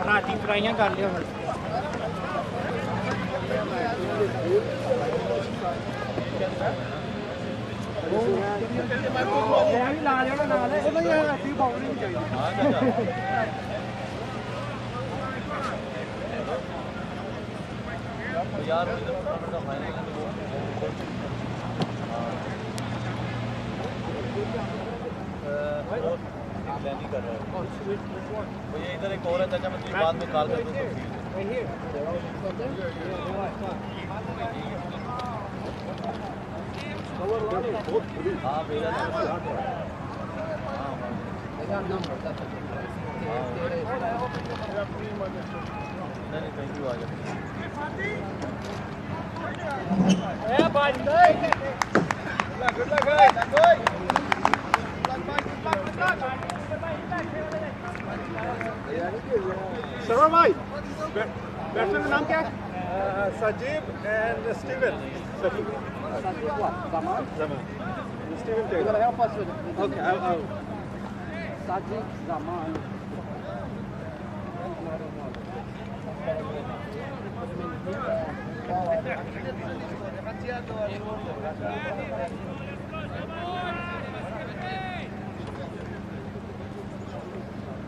राती फ्राइयां कर लियो ला लियो ना नहीं ऐसी बाउंड्री नहीं चाहिए यार प्लानिंग कर रहा है वो ये इधर एक और है चाचा मैं तुझे बाद में कॉल कर दूँ हाँ भेजा नहीं थैंक यू आ जाए good luck guys Sarah bhai batsman का नाम क्या है Sajib and Steven Sajib what Zaman Steven Taylor you're gonna help us with it okay I'll Sajib Zaman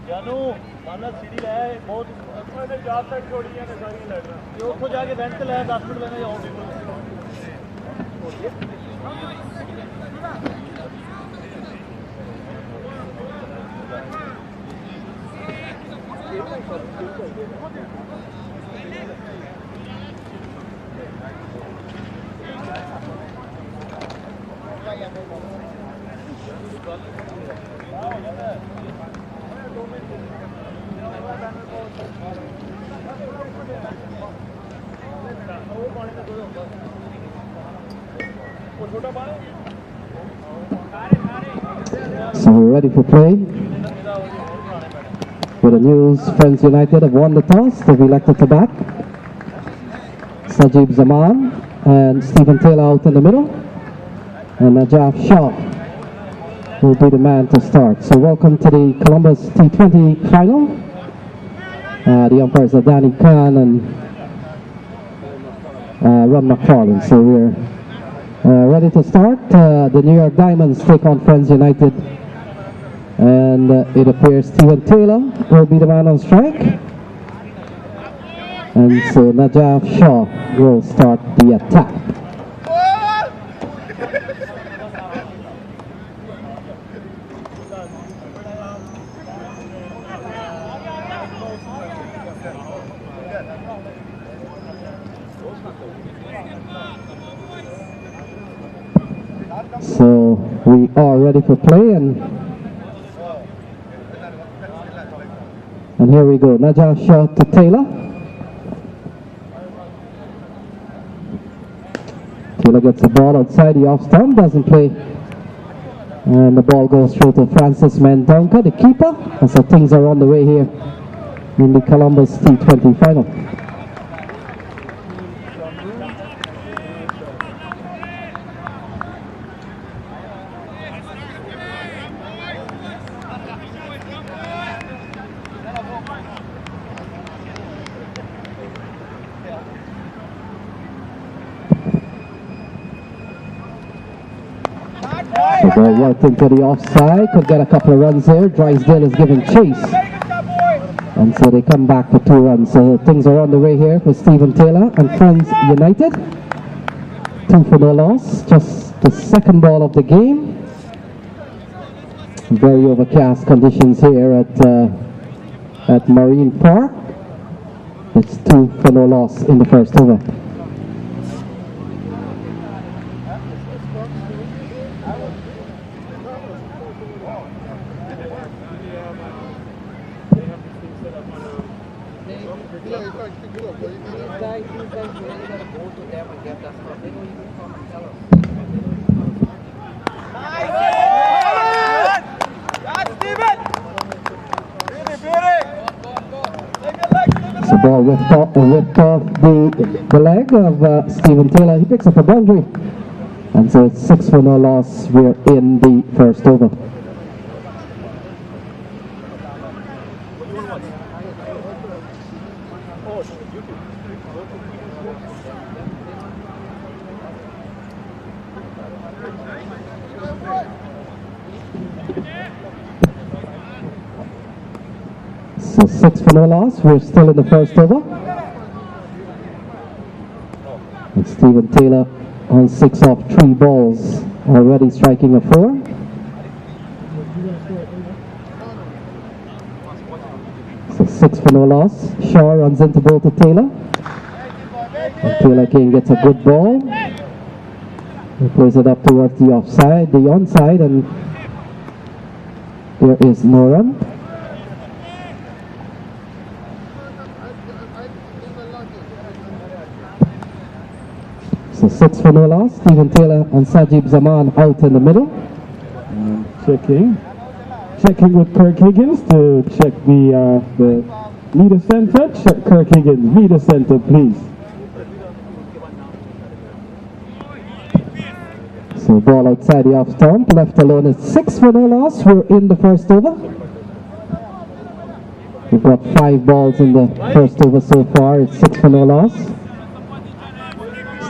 जानू माना सीढ़ी है बहुत मैंने जॉब तक छोड़ी है सारी लड़ना ये उठो जाके बैंक से लाया 10 मिनट लेने जाऊंगी So we're ready for play. With the news, Friends United have won the toss. They've elected to bat. Sajib Zaman and Stephen Taylor out in the middle. And Najaf Shah will be the man to start. So welcome to the Columbus T20 final. The umpires are Danny Khan and Ron McCarthy. So we're ready to start. The New York Diamonds take on Friends United. And it appears Stephen Taylor will be the man on strike. And so Najaf Shah will start the attack. So we are ready for play and here we go. Najaf Shah to Taylor. Taylor gets the ball outside the off stump, doesn't play. And the ball goes through to Francis Mendonca, the keeper. And so things are on the way here in the Columbus T20 final. The ball worked into the offside, could get a couple of runs here. Drysdale is giving chase. And so they come back for 2 runs. So things are on the way here for Stephen Taylor and Friends United. 2 for no loss. Just the second ball of the game. Very overcast conditions here at Marine Park. It's 2 for no loss in the first over. So ball whipped off the leg of Stephen Taylor. He picks up a boundary And so it's 6 for no loss. We're in the first over. So 6 for no loss. We're still in the first over. And Stephen Taylor on 6 off 3 balls, already striking a 4. So 6 for no loss. Shaw runs into ball to Taylor. And Taylor King gets a good ball. He plays it up towards the offside, the onside, and there is no run. So 6 for no loss. Stephen Taylor and Sajib Zaman out in the middle. Checking with Kirk Higgins to check the meter center. Check Kirk Higgins, meter center, please. So ball outside the off stump, left alone. It's 6 for no loss. We're in the first over. We've got 5 balls in the first over so far. It's 6 for no loss.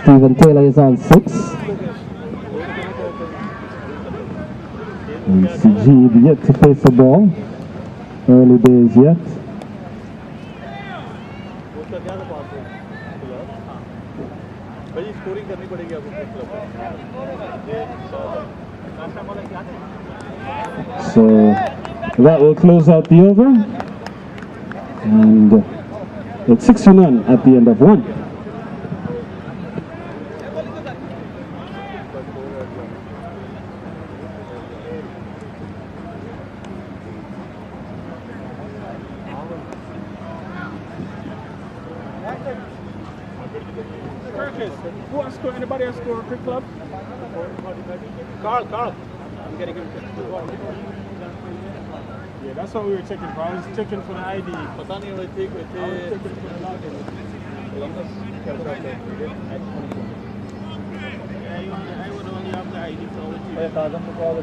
Stephen Taylor is on 6. And CG yet to face the ball. Early days yet. So that will close out the over. And it's 6 for none at the end of 1. Who has scored? Anybody has scored a quick club? Carl. I'm getting him. Yeah, that's what we were checking for. I was checking for the ID. I was checking for the login. I would only have the ID for all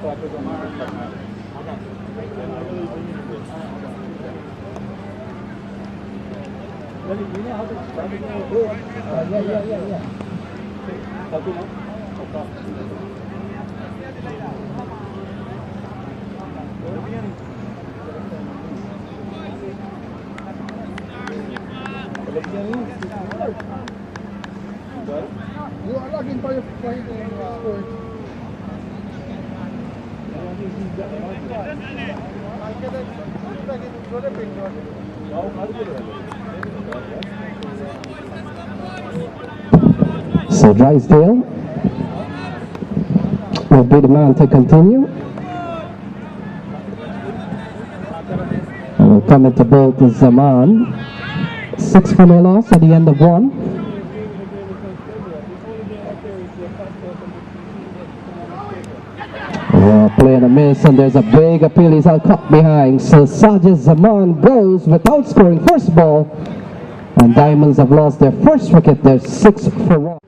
You are looking for your score. So Drysdale will be the man to continue. And will come into ball to Zaman. 6 for no loss at the end of 1. Playing a miss, and there's a big appeal. He's out cut behind. So Sajid Zaman goes without scoring first ball. And Diamonds have lost their first wicket. They're 6 for 1.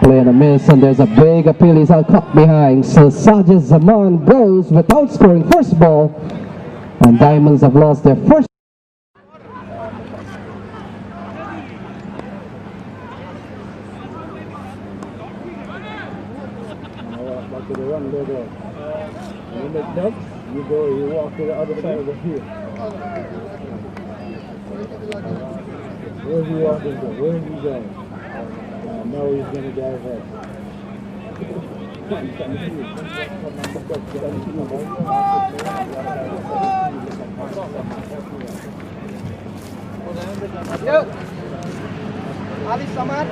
Playing a miss, and there's a big appeal. He's out cut behind. So Sajid Zaman goes without scoring first ball. And Diamonds have lost their first. To the run, go. When you make ducks, you walk to the other side of the field. Where's he walking to? Where is he going? No, he's going to dive head. Yo, Ali Samad.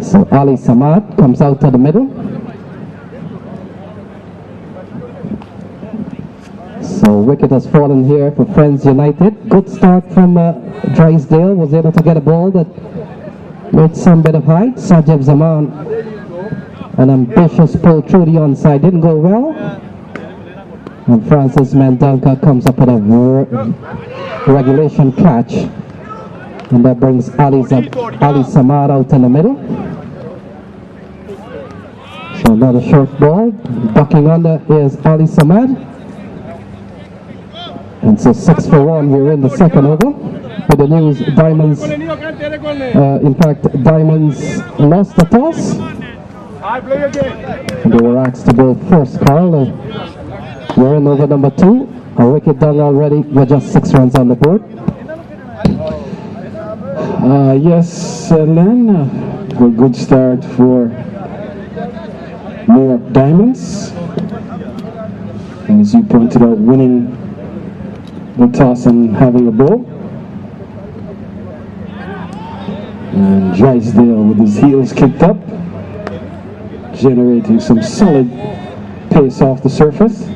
So Ali Samad comes out to the middle. So wicket has fallen here for Friends United. Good start from Drysdale, was able to get a ball that made some bit of height. Sajib Zaman, an ambitious pull through the onside, didn't go well. And Francis Mendonca comes up with a regulation catch. And that brings Ali Samad out in the middle. So another short ball. Ducking under is Ali Samad. And so 6 for 1, we're in the second over. With the news, Diamonds, in fact, Diamonds lost the toss. And they were asked to bowl first, Carl. We're in over number 2. A wicket done already. We're just 6 runs on the board. Yes, Len, a good start for New York Diamonds. And as you pointed out, winning the toss and having a ball. And Drysdale with his heels kicked up, generating some solid pace off the surface.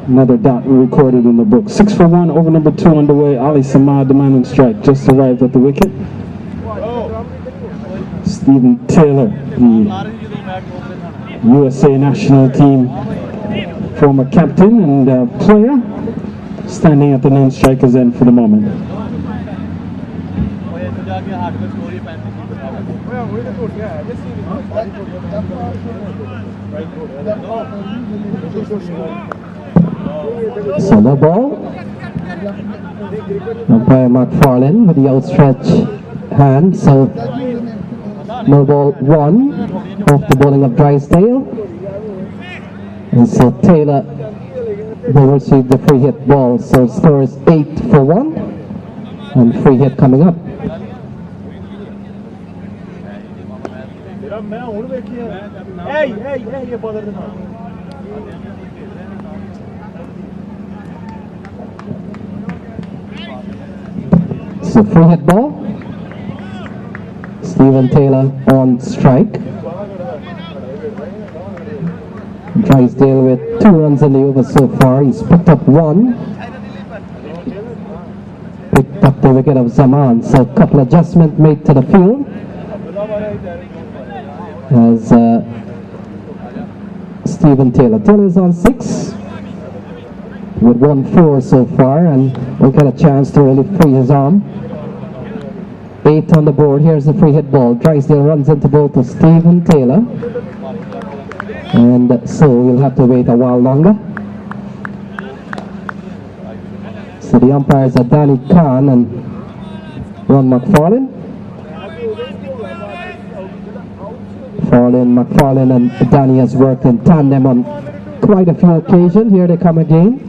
Another dot recorded in the book. 6 for 1, over number 2 underway. Ali Samad, the man on strike, just arrived at the wicket. Stephen Taylor, the USA national team former captain and player, standing at the non-striker's end for the moment. So no ball. Umpire McFarlane with the outstretched hand. So no ball 1 off the bowling of Drysdale. And so Taylor will receive the free hit ball. So the score is 8 for 1. And free hit coming up. So free hit ball. Stephen Taylor on strike. Drysdale with 2 runs in the over so far. He's picked up 1. Picked up the wicket of Zaman. So a couple adjustments made to the field. As Stephen Taylor. Taylor's on 6. With 1-4 so far, and will get a chance to really free his arm. 8 on the board. Here's the free hit ball. Drysdale runs into bowl to Stephen Taylor. And so we'll have to wait a while longer. So the umpires are Danny Khan and Ron McFarlane. McFarlane and Danny has worked in tandem on quite a few occasions. Here they come again.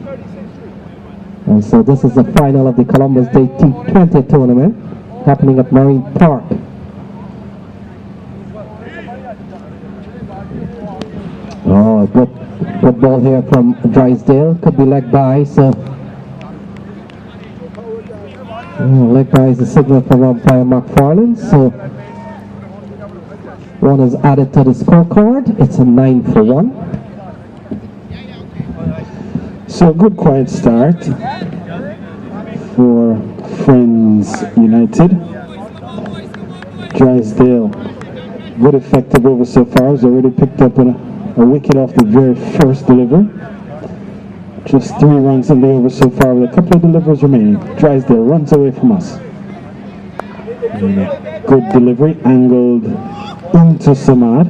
And so this is the final of the Columbus Day T20 tournament happening at Marine Park. Oh, good ball here from Drysdale. Could be leg by, so leg by is the signal from umpire McFarlane. So 1 is added to the scorecard. It's a 9 for 1. So a good quiet start for Friends United. Drysdale, good effective over so far. Has already picked up a wicket off the very first delivery. Just 3 runs in the over so far with a couple of delivers remaining. Drysdale runs away from us. Good delivery, angled into Samad.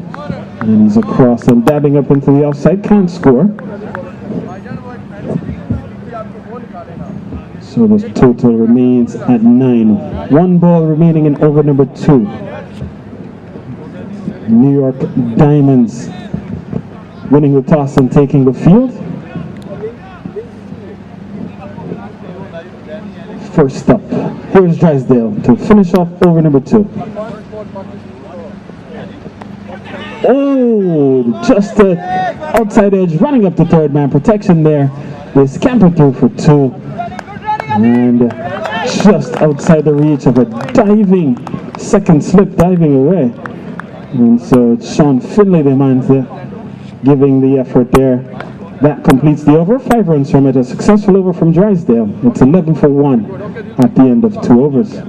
And he's across and dabbing up into the offside. Can't score. So the total remains at 9. 1 ball remaining in over number 2. New York Diamonds winning the toss and taking the field. First up, here's Drysdale to finish off over number 2. Oh, just the outside edge, running up the third man. Protection there. They scamper through for 2. And just outside the reach of a diving, second slip diving away. And so it's Sean Finlay, the man, giving the effort there. That completes the over. 5 runs from it. A successful over from Drysdale. It's 11 for 1 at the end of 2 overs.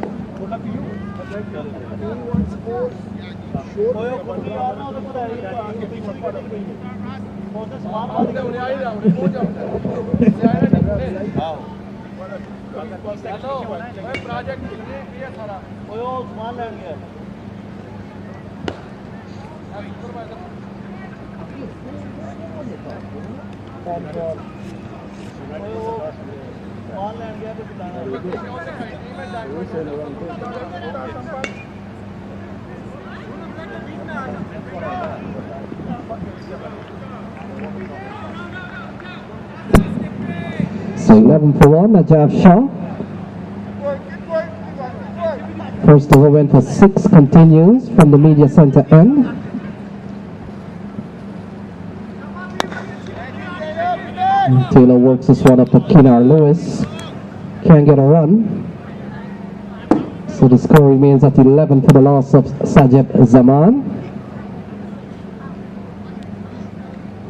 So 11 for 1, Najaf Shah. First over went for 6, continues from the media center end. And Taylor works this one up to Kinar Lewis. Can't get a run. So the score remains at 11 for the loss of Sajib Zaman.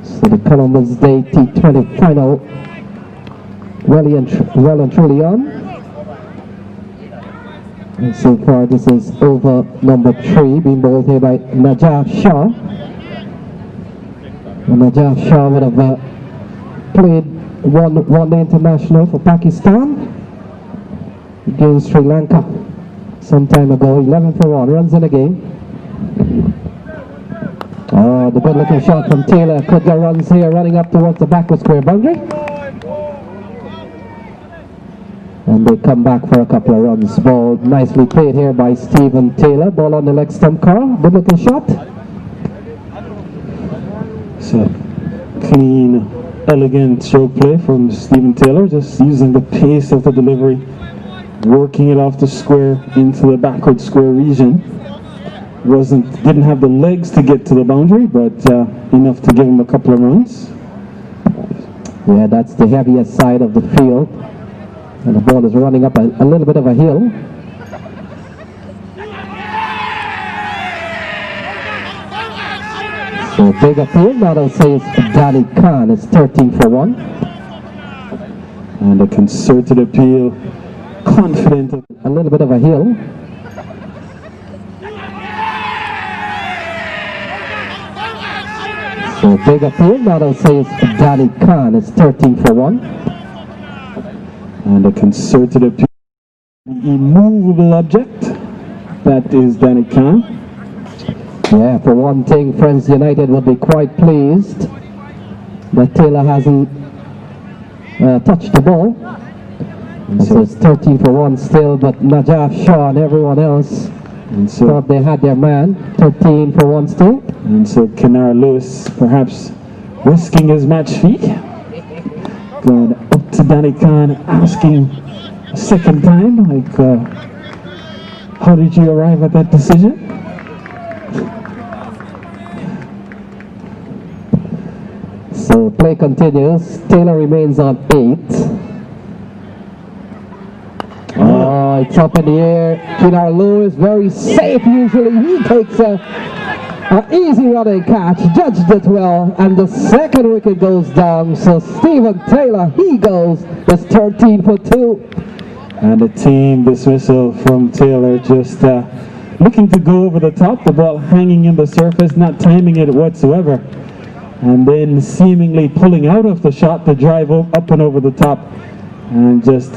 So the Columbus Day T20 final well and truly on. And so far this is over number 3, being bowled here by Najaf Shah. And Najaf Shah would have played one day international for Pakistan against Sri Lanka some time ago. 11 for 1, runs in the game. Oh, the good looking shot from Taylor. Could get runs here, running up towards the backward square boundary. And they come back for a couple of runs. Ball nicely played here by Stephen Taylor. Ball on the leg stump, Carl. Good looking shot. So clean, elegant stroke play from Stephen Taylor, just using the pace of the delivery, working it off the square into the backward square region. Didn't have the legs to get to the boundary, but enough to give him a couple of runs. Yeah, that's the heaviest side of the field. And the ball is running up a little bit of a hill. So big appeal, now they'll say it's Danny Khan. It's 13 for 1. And a concerted appeal, confident. A little bit of a hill. So big appeal, now they'll say it's Danny Khan. It's 13 for 1. And a concerted appeal, immovable object. That is Danny Khan. Yeah, for one thing, Friends United would be quite pleased that Taylor hasn't touched the ball. And so it's 13 for 1 still, but Najaf Shah and everyone else thought they had their man. 13 for 1 still. And so Kinar Lewis perhaps risking his match fee. Going up to Danny Khan, asking a second time, like, how did you arrive at that decision? So play continues. Taylor remains on 8. Oh, it's up in the air. Kinar Lewis, very safe usually. He takes an easy running catch, judged it well, and the second wicket goes down. So Stephen Taylor, he goes. It's 13 for 2. And a team dismissal from Taylor, just looking to go over the top, the ball hanging in the surface, not timing it whatsoever. And then seemingly pulling out of the shot to drive up and over the top. And just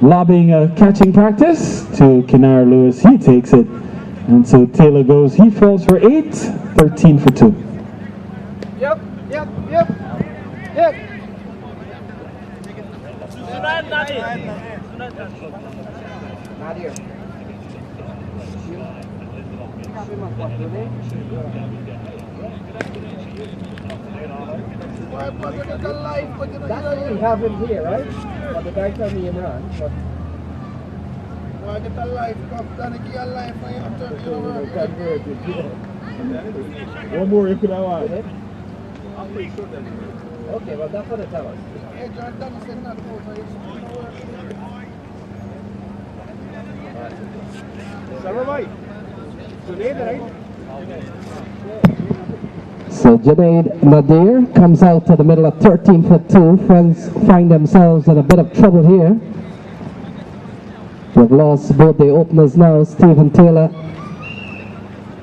lobbing a catching practice to Kinar Lewis. He takes it. And so Taylor goes, he falls for 8, 13 for 2. Yep. Nadir. That's what we have him here, right? But the guy told me Imran. But I get a life, Captain, get a life for you. One more you could have won. okay, well that's what they tell us. Hey, Jordan, said not to go for you. Sarah, right? Today, right? So Junaid Nadir comes out to the middle of 13 for 2. Friends find themselves in a bit of trouble here. They've lost both the openers now, Stephen Taylor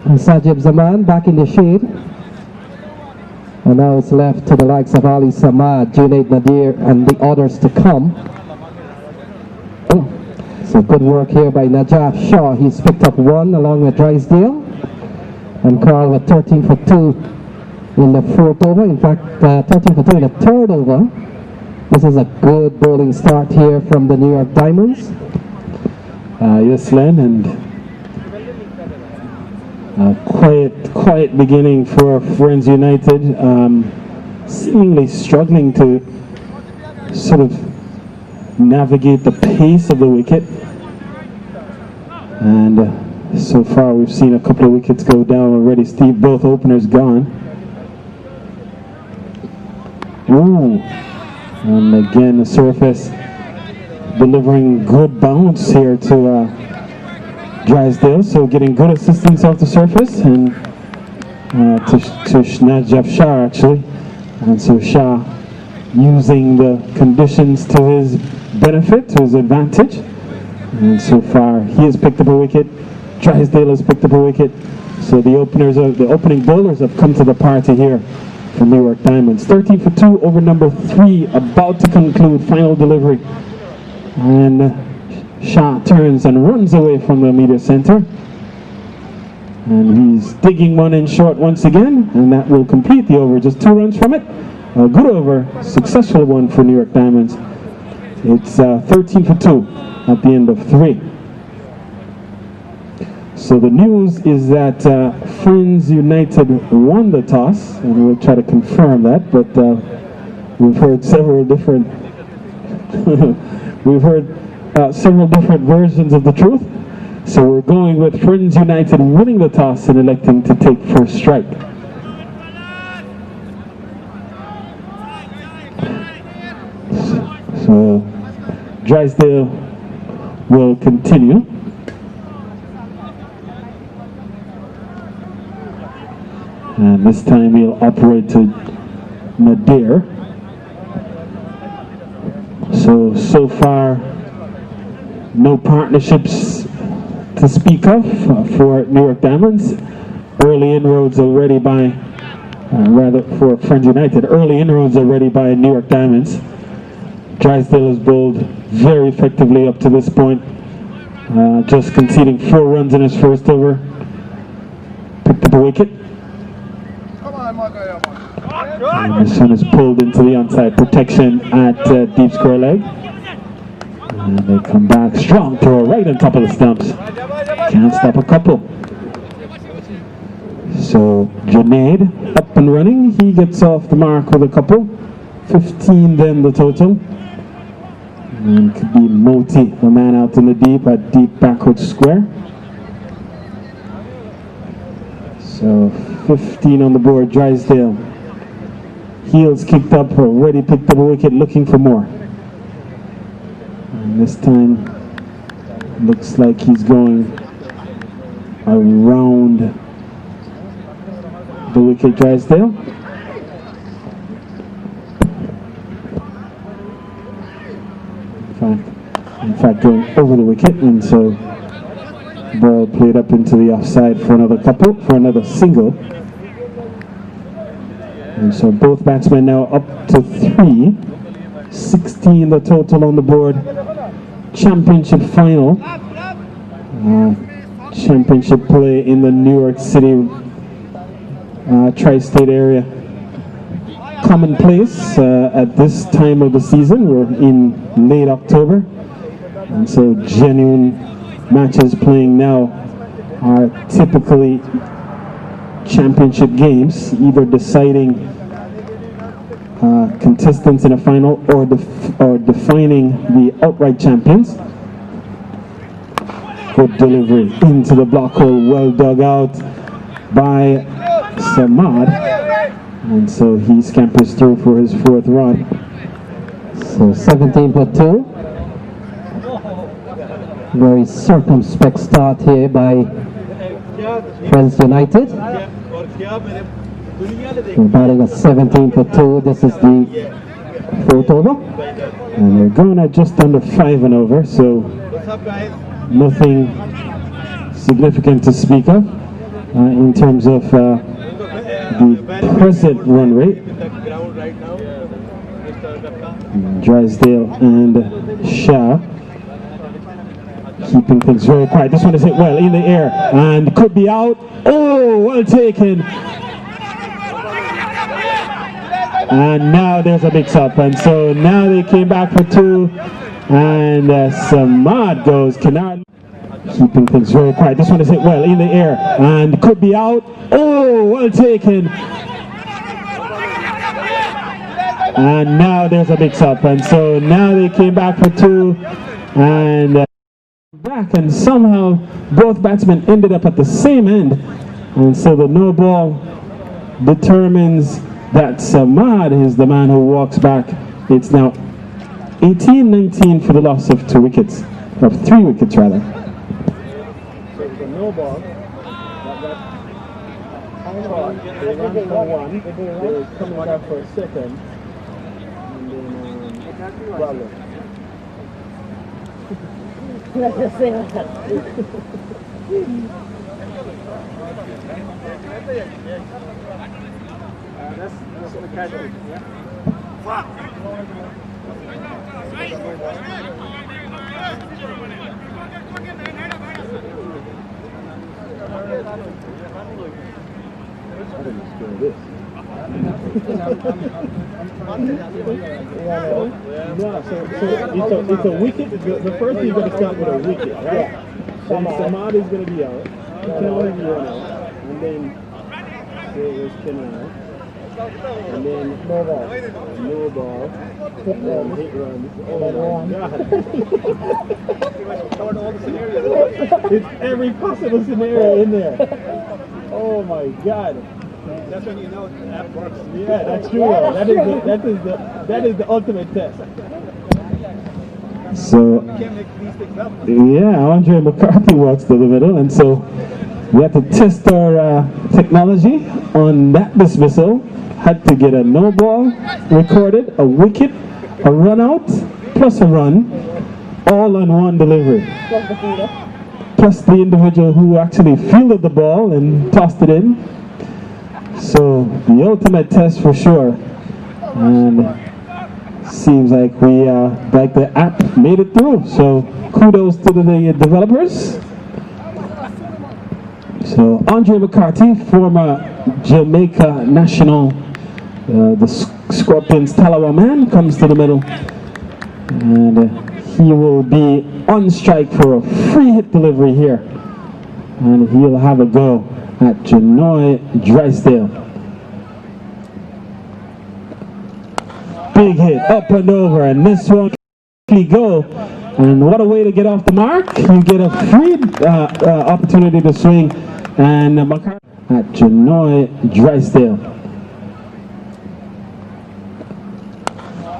and Sajib Zaman back in the shade. And now it's left to the likes of Ali Samad, Junaid Nadir and the others to come. So good work here by Najaf Shah. He's picked up 1 along with Drysdale. And Carl with 13 for 2 in the 4th over. In fact, 13 for 2 in the 3rd over. This is a good bowling start here from the New York Diamonds. Yes, Len, and quiet beginning for Friends United. Seemingly struggling to sort of navigate the pace of the wicket. And so far we've seen a couple of wickets go down already. Steve, both openers gone. Ooh, and again the surface delivering good bounce here to Drysdale, so getting good assistance off the surface and to Najaf Shah actually, and so Shah using the conditions to his benefit, to his advantage, and so far he has picked up a wicket. Drysdale has picked up a wicket, so the opening bowlers have come to the party here for New York Diamonds. 13 for 2 over number 3, about to conclude, final delivery. And Shah turns and runs away from the media center. And he's digging one in short once again, and that will complete the over. Just 2 runs from it. A good over, successful one for New York Diamonds. It's 13 for 2 at the end of 3. So the news is that Friends United won the toss, and we'll try to confirm that, but we've heard several different several different versions of the truth. So we're going with Friends United winning the toss and electing to take first strike. So Drysdale will continue. And this time he'll operate to Nadir. So far, no partnerships to speak of for New York Diamonds. Early inroads already by, for Friends United, early inroads already by New York Diamonds. Drysdale has bowled very effectively up to this point, just conceding 4 runs in his first over. Picked up a wicket. And this one is pulled into the onside protection at deep square leg. And they come back, strong throw right on top of the stumps. Can't stop a couple. So Junaid up and running. He gets off the mark with a couple. 15 then the total. And could be Moti, the man out in the deep at deep backward square. So 15 on the board. Drysdale. Heels kicked up, already picked up a wicket, looking for more. And this time, looks like he's going around the wicket, Drysdale. In fact, going over the wicket, and so ball played up into the offside for another couple, for another single. And so both batsmen now up to 3. 16 the total on the board. Championship final. Championship play in the New York City tri-state area. Commonplace at this time of the season. We're in late October. And so genuine matches playing now are typically championship games, either deciding contestants in a final or defining the outright champions. Good delivery into the block hole, well dug out by Samad, and so he scampers through for his 4th run. So 17 for 2. Very circumspect start here by Friends United. We're batting a 17 for 2. This is the 4th over. And they're going at just under 5 and over, so nothing significant to speak of in terms of the present run rate. Drysdale and Shah keeping things very quiet. This one is hit well in the air and could be out. Oh, well taken. And now there's a mix-up, and so now they came back for 2, and Samad goes. Kennard keeping things very quiet. This one is hit well in the air and could be out. Oh, well taken. And now there's a mix-up, and so now they came back for 2, and back, and somehow both batsmen ended up at the same end, and so the no ball determines that Samad is the man who walks back. It's now 18-19 for the loss of 2 wickets, of 3 wickets rather. So the no ball. They ran for 1. They were coming back for a second. And then problem. That's McCarthy. Yeah. It's a wicket. The first thing you got to start with a wicket, right? Then Samad is going to be out. Kennard is run out. And then there is Kennard. And then no ball. Hit runs. Oh my God. It's every possible scenario in there. Oh my God. That's when you know the app works. Yeah, that's true. That is the ultimate test. So You can't make these things up. yeah, Andre McCarthy walks to the middle, and so we had to test our technology on that dismissal. Had to get a no ball recorded, a wicket, a run out, plus a run, all on one delivery. Plus the individual who actually fielded the ball and tossed it in. So the ultimate test for sure. And seems like like the app made it through. So kudos to the developers. So Andre McCarthy, former Jamaica national, the Scorpions Talawa man, comes to the middle, and he will be on strike for a free hit delivery here, and he'll have a go at Janoy Drysdale. Big hit up and over, and this one go. And what a way to get off the mark. You get a free opportunity to swing, and McCarthy at Janoy Drysdale.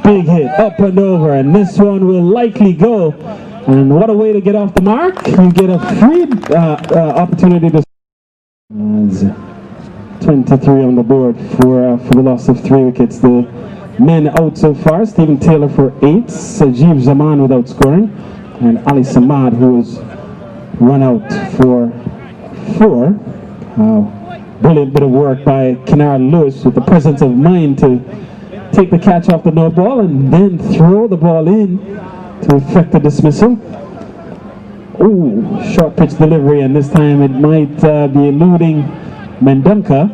Big hit up and over, and this one will likely go. And what a way to get off the mark. You get a free opportunity to swing. 23 on the board for the loss of 3 wickets. The men out so far: Stephen Taylor for 8, Sajib Zaman without scoring, and Ali Samad, who was run out for 4. Brilliant bit of work by Kennard Lewis with the presence of mind to take the catch off the no ball and then throw the ball in to effect the dismissal. Ooh, short pitch delivery, and this time it might be eluding Mendonca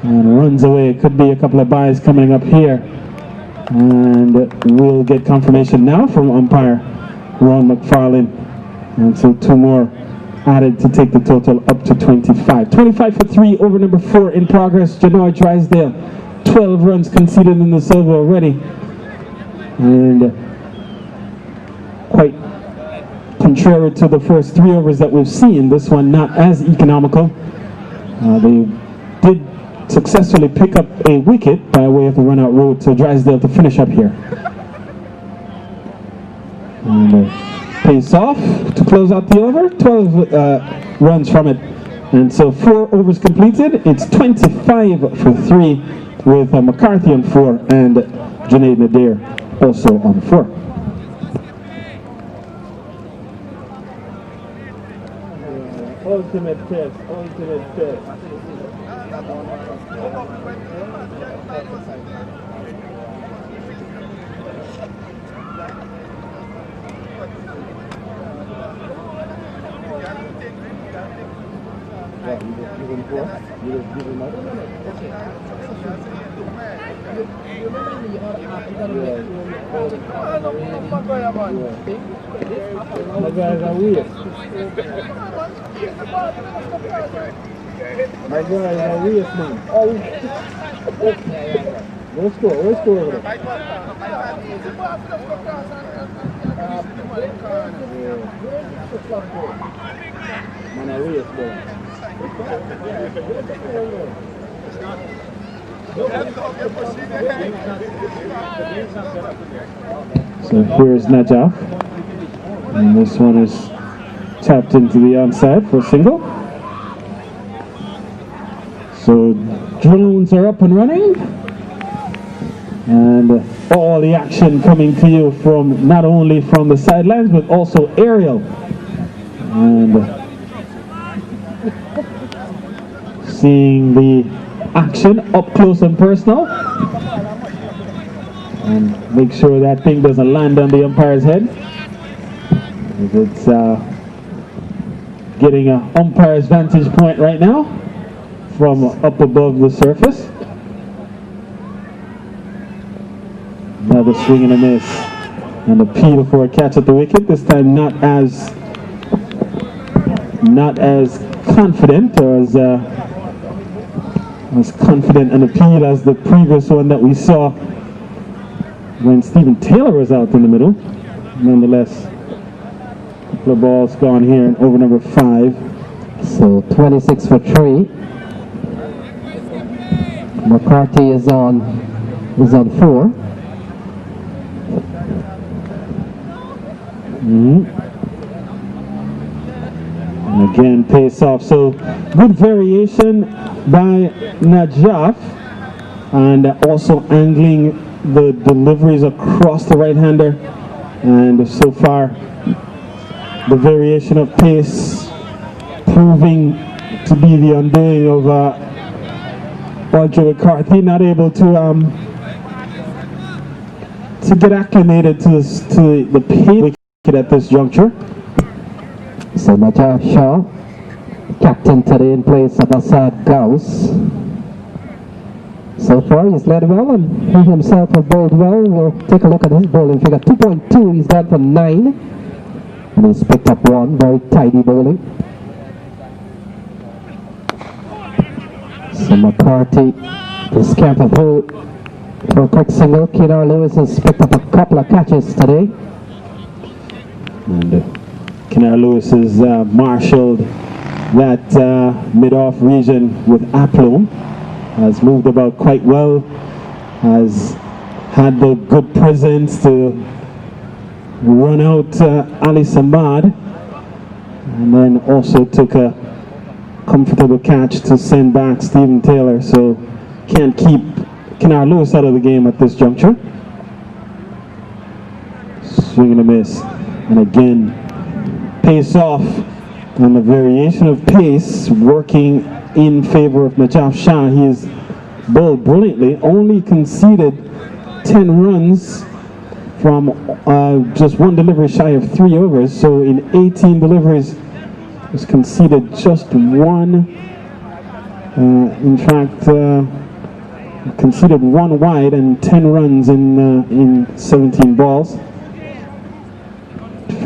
and runs away. It could be a couple of byes coming up here, and we'll get confirmation now from umpire Ron McFarlane, and so 2 more added to take the total up to 25. 25 for 3 over number 4 in progress. Janoy Drysdale, 12 runs conceded in this over already, and quite contrary to the first 3 overs that we've seen, this one not as economical. They did successfully pick up a wicket by way of the run out route to Drysdale to finish up here. And pace off to close out the over. 12 runs from it And so 4 overs completed. It's 25 for 3 with McCarthy on 4 and Junaid Nadir also on 4. Ultimate test, ultimate test. My guys are weird. My guys are weird, man. Oh, where's score? Where's score over there? Man, I weird, boy. So here's Najaf, and this one is tapped into the onside for a single. So drones are up and running, and all the action coming to you from not only from the sidelines but also aerial, and seeing the action up close and personal, and make sure that thing doesn't land on the umpire's head. It's getting an umpire's vantage point right now from up above the surface. Another swing and a miss, and appeal for a catch at the wicket. This time not as confident or as confident an appeal as the previous one that we saw when Stephen Taylor was out in the middle. Nonetheless, a couple of balls gone here in over number 5. So 26 for 3. McCarthy is on 4. And again, pace off. So good variation by Najaf, and also angling the deliveries across the right-hander. And so far, the variation of pace proving to be the undoing of Roger McCarthy, not able to get acclimated to the pace at this juncture. So Najaf Shah, captain today in place of Asad Gauss. So far he's led well, and he himself has bowled well. We'll take a look at his bowling figure. 2.2, he's gone for 9. And he's picked up 1, very tidy bowling. So McCarthy is camp of hold for a quick single. Kenar Lewis has picked up a couple of catches today. And Kenar Lewis has marshaled that mid-off region with aplomb, has moved about quite well, has had the good presence to run out Ali Samad, and then also took a comfortable catch to send back Stephen Taylor. So can't keep Kenar Lewis out of the game at this juncture. Swing and a miss, and again pace off, and the variation of pace working in favor of Najaf Shah. He has bowled brilliantly, only conceded 10 runs from just 1 delivery shy of 3 overs. So in 18 deliveries, has conceded just 1. In fact, conceded 1 wide and 10 runs in 17 balls.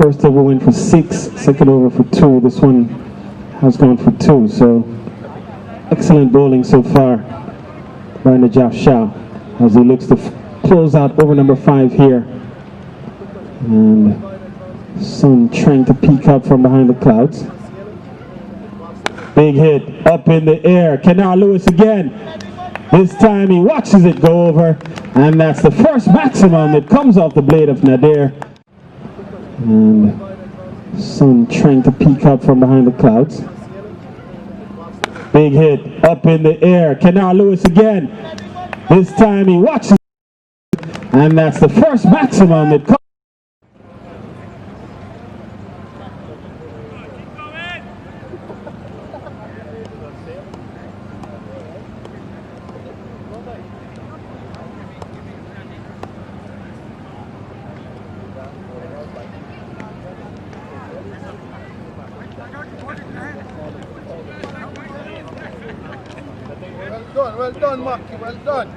First over went for 6, second over for 2. This one has gone for 2. So excellent bowling so far by Najaf Shah as he looks to close out over number 5 here. And sun trying to peek up from behind the clouds. Big hit up in the air. Kenar Lewis again. This time he watches it go over, and that's the first maximum. It comes off the blade of Nadir. And sun trying to peek up from behind the clouds. Big hit up in the air. Kennard Lewis again. This time he watches. And that's the first maximum it comes. Well done, Marky, well done.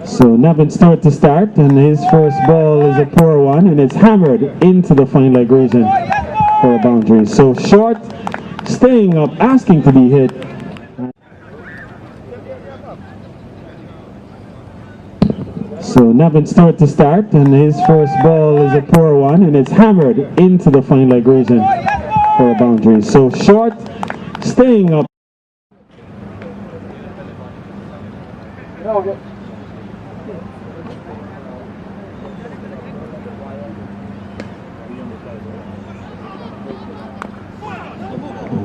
So Nevin Stewart to start, and his first ball is a poor one, and it's hammered into the fine leg region for a boundary. So short, staying up, asking to be hit. So Nevin Stewart to start, and his first ball is a poor one, and it's hammered into the fine leg region for a boundary. So short, staying up.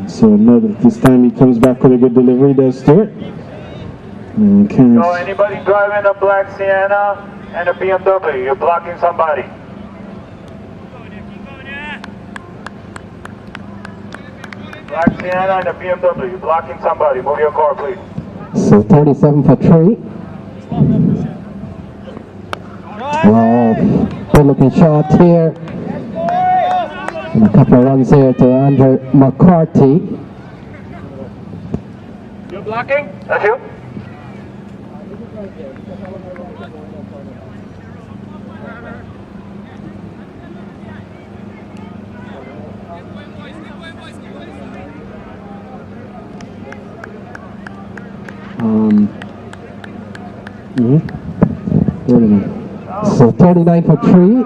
So another, this time he comes back with a good delivery, does Stewart. So anybody driving a black Sienna and a BMW, you're blocking somebody. Black Sienna and a BMW, you're blocking somebody. Move your car, please. So 37 for 3. Wow, good looking shot here. And a couple of runs here to Andrew McCarthy. You're blocking? That's you? So 39 for 3.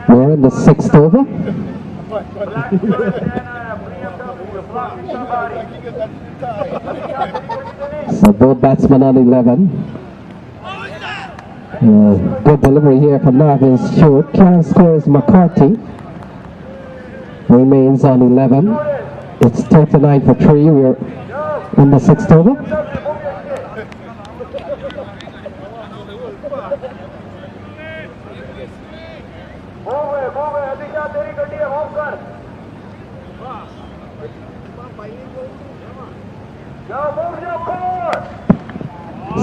We're in the 6th over. So both batsmen on 11. Good delivery here from Marvin Stewart. Current score is McCarthy. Remains on 11. It's 39 for 3. We're in the 6th over.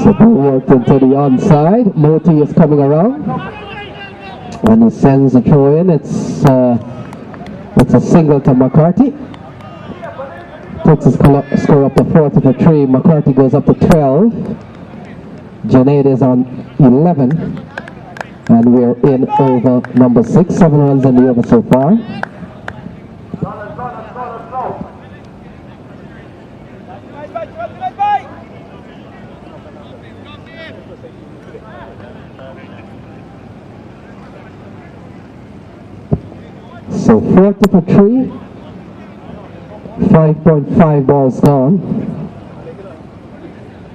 So ball worked into the onside. Moti is coming around, and he sends a throw in. It's a single to McCarthy. Takes his score up to 40 for 3. McCarthy goes up to 12. Junaid is on 11, and we're in over number 6. 7 runs in the over so far. So 40 for 3, 5.5 balls gone.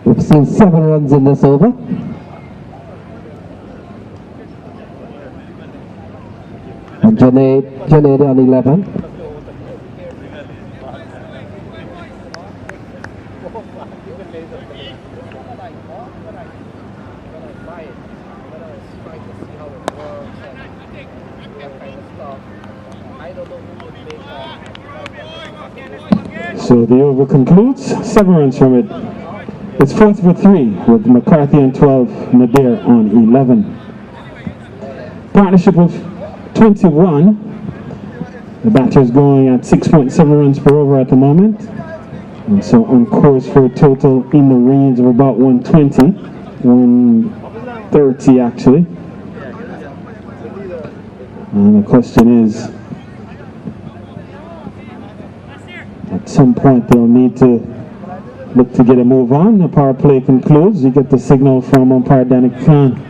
We've seen 7 runs in this over. And Junaid on 11. So the over concludes, 7 runs from it. It's 4th for 3 with McCarthy on 12, Nadir on 11. Partnership of 21. The batter's going at 6.7 runs per over at the moment. And so on course for a total in the range of about 120, 130 actually. And the question is, at some point they'll need to look to get a move on. The power play concludes. You get the signal from umpire Danny Khan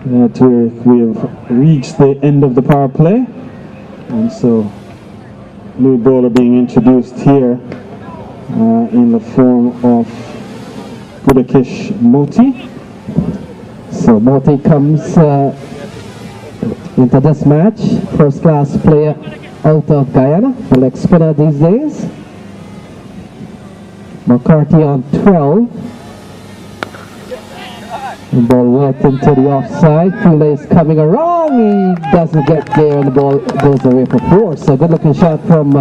that we have reached the end of the power play. And so new bowler being introduced here in the form of Budakish Moti. So Moti comes into this match, first class player out of Guyana, the leg spinner these days. McCarthy on 12. The ball worked into the offside. Fielder is coming around. He doesn't get there and the ball goes away for 4. So good looking shot from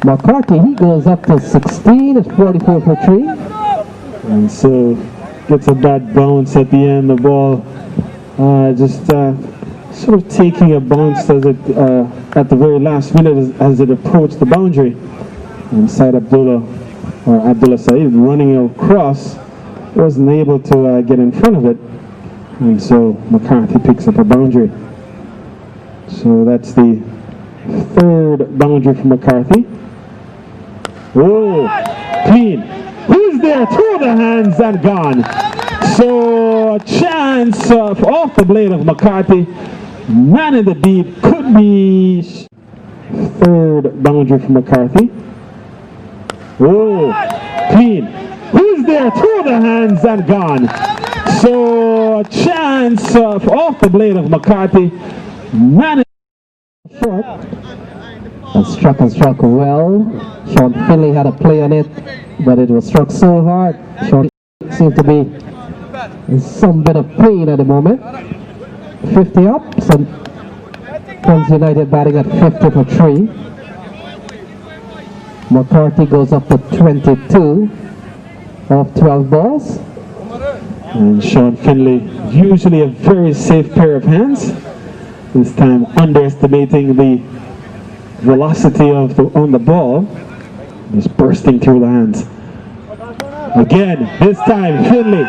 McCarthy. He goes up to 16 at 44 for 3. And so gets a bad bounce at the end. The ball just sort of taking a bounce as it at the very last minute as it approached the boundary. And Said Abdullah Saeed running across wasn't able to get in front of it, and so McCarthy picks up a boundary. So that's the third boundary for McCarthy. Oh, clean. Who's there? Through the hands and gone. So a chance off the blade of McCarthy. Man in the deep, could be. Third boundary for McCarthy. Oh, clean. Who's there? Through the hands and gone. So a chance off the blade of McCarthy. Man short. And struck well. Sean Finley had a play on it, but it was struck so hard. Sean seemed to be in some bit of pain at the moment. 50 up. So Friends United batting at 50 for 3. McCarthy goes up to 22 off 12 balls. And Sean Finley, usually a very safe pair of hands. This time underestimating the velocity of on the ball. Just bursting through the hands. Again, this time Finley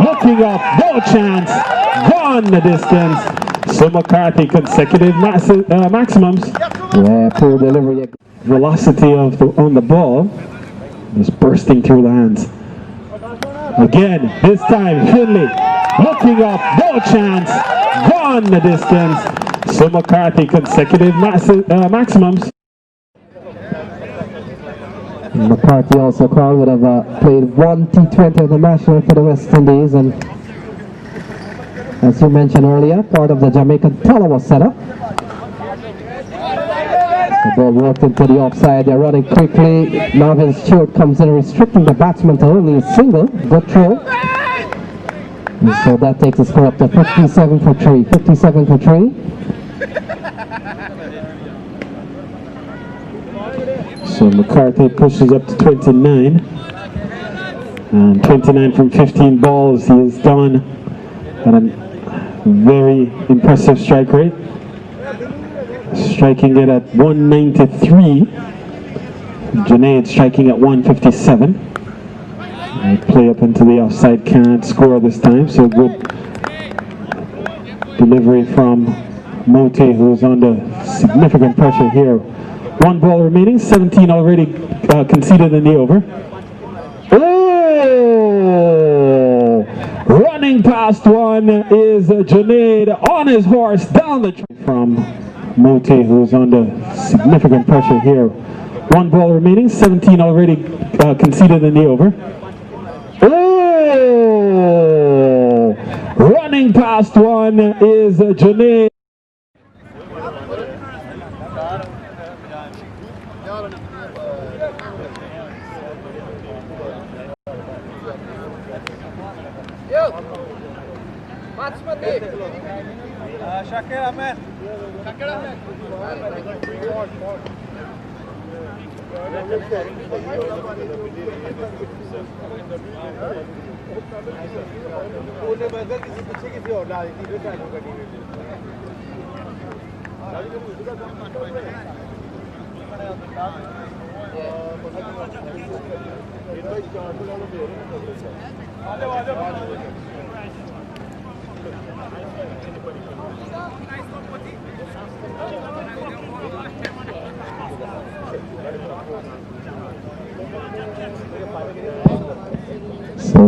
looking up, no chance, gone the distance. So McCarthy consecutive maximums. Yeah, poor delivery. Velocity of on the ball. Just bursting through the hands. Again, this time Finley looking up, no chance, gone the distance. So McCarthy consecutive maximums. McCarthy also called would have played one T20 international for the West Indies, and as you mentioned earlier, part of the Jamaican Tolowa setup. The ball worked into the offside. They're running quickly. Marvin Stewart comes in, restricting the batsman to only a single. Good throw. And so that takes the score up to 57 for 3. 57 for 3. So McCarthy pushes up to 29. And 29 from 15 balls. He is done at a very impressive strike rate. Striking it at 193. Junaid striking at 157. Play up into the offside, can't score this time, so good delivery from Moti, who's under significant pressure here. 1 ball remaining, 17 already conceded in the over. Oh! Running past one is Junaid on his horse down the track from Moti, who's under significant pressure here. 1 ball remaining, 17 already conceded in the over. Oh! Running past one is Junaid. Shakir Ahmed. So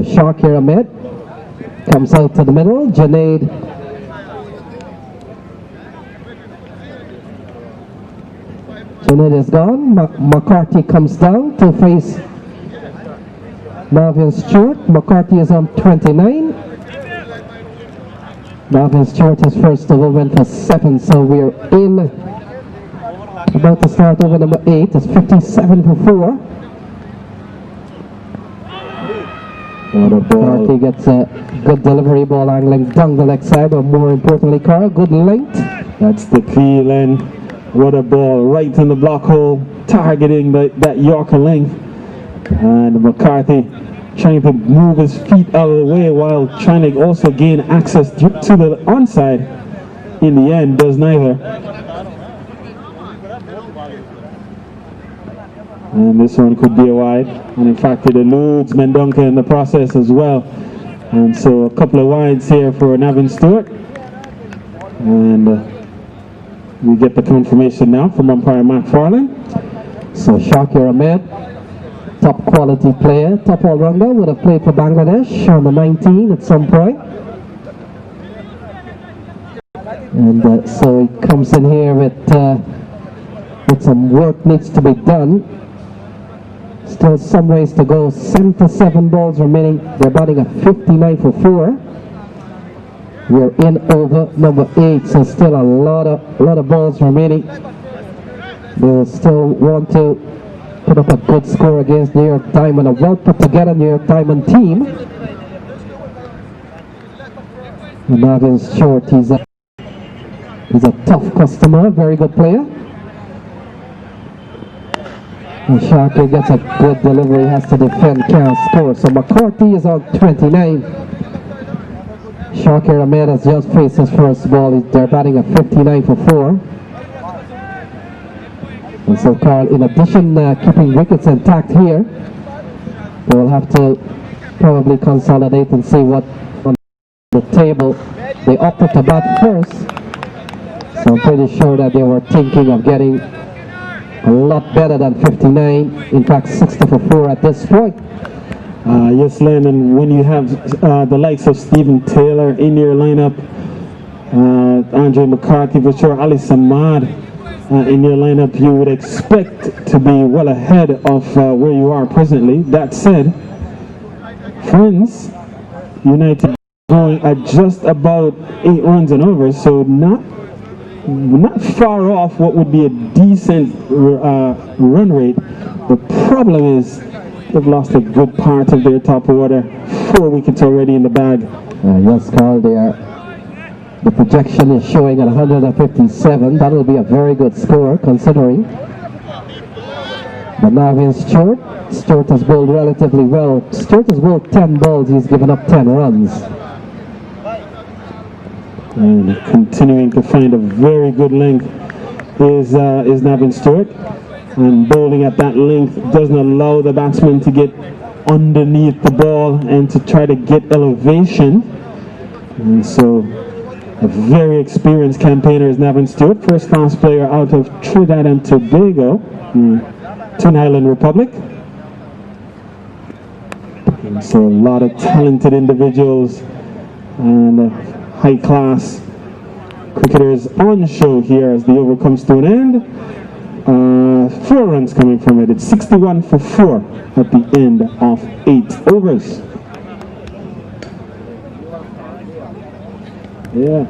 Shakir Ahmed comes out to the middle. Junaid is gone. McCarthy comes down to face Navin Stewart. McCarthy is on 29. Navin Stewart has first over, went for 7, so we're in about to start over number 8. It's 57 for 4. McCarthy gets a good delivery, ball angling down the leg side, but more importantly, Carl, good length. That's the key, Len. What a ball, right in the block hole, targeting that Yorker length. And McCarthy trying to move his feet out of the way while trying to also gain access to the onside. In the end, does neither. And this one could be a wide. And in fact, it eludes Mendonca in the process as well. And so a couple of wides here for Navin Stewart. And we get the confirmation now from umpire McFarlane. So Shakir Ahmed, top quality player, top all-rounder, would have played for Bangladesh on the 19 at some point. And so he comes in here with some work needs to be done. Still some ways to go. 77 balls remaining. They're batting at 59 for 4. We're in over number 8, so still a lot of balls remaining. They will still want to put up a good score against New York Diamond, a well put together New York Diamond team. Navin Stewart, he's a tough customer, very good player. And Shakir gets a good delivery, has to defend, can't score. So McCarthy is on 29. Shakir Ahmed has just faced his first ball. They're batting at 59 for 4. And so Carl, in addition keeping wickets intact here, they will have to probably consolidate and see what on the table. They opted to bat first, so I'm pretty sure that they were thinking of getting a lot better than 59, in fact 60 for 4 at this point. Yes, Len, and when you have the likes of Stephen Taylor in your lineup, Andre McCarthy for sure, Ali Samad in your lineup, you would expect to be well ahead of where you are presently. That said, Friends United going at just about 8 runs and over, so not far off what would be a decent run rate. The problem is they've lost a good part of their top order. 4 wickets already in the bag. Yes, Carl, the projection is showing at 157. That will be a very good score considering. But Navin Stewart has bowled relatively well. Stewart has bowled 10 balls. He's given up 10 runs. And continuing to find a very good length is Navin Stewart. And bowling at that length doesn't allow the batsman to get underneath the ball and to try to get elevation. And so a very experienced campaigner is Navin Stewart, first class player out of Trinidad and Tobago, Twin Island Republic. And so a lot of talented individuals and high class cricketers on show here as the over comes to an end. 4 runs coming from it. It's 61 for 4 at the end of 8 overs. Yeah.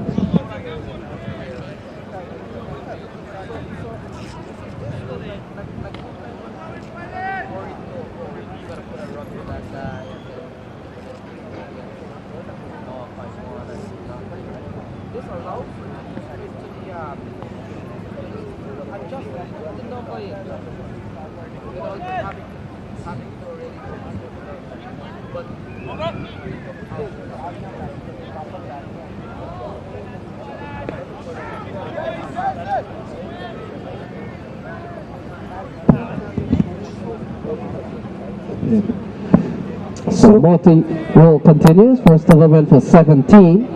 So Moti will continue. First delivery for 17.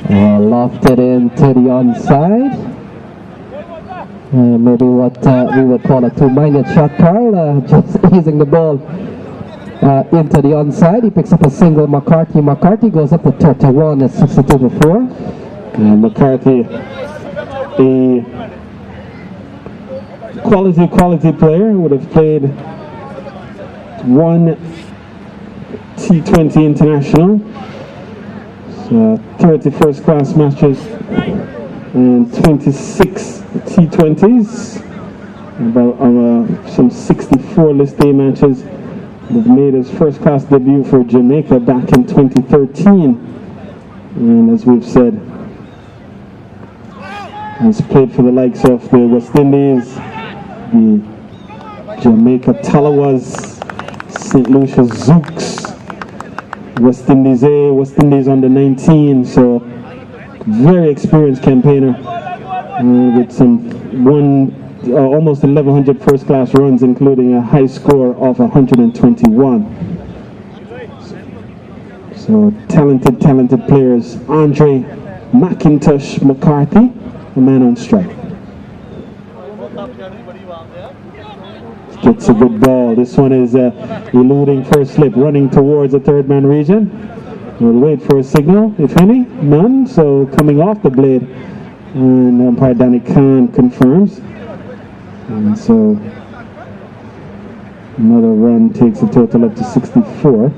Lofted into the onside. Maybe what we would call a two-minded shot, Carl. Just easing the ball into the onside. He picks up a single. McCarthy goes up to 31 at 62 before. And McCarthy, a quality player, would have played one T20 international, so 30 first class matches and 26 T20s, about some 64 list A matches. He made his first class debut for Jamaica back in 2013, and as we've said, has played for the likes of the West Indies, the Jamaica Talawas, St. Lucia Zooks, West Indies A, West Indies under 19, so very experienced campaigner with some almost 1,100 first class runs, including a high score of 121. So talented players. Andre McIntosh McCarthy, a man on strike. Gets a good ball. This one is eluding first slip, running towards the third man region. We'll wait for a signal, if any. None. So coming off the blade, and umpire Danny Khan confirms. And so another run takes the total up to 64.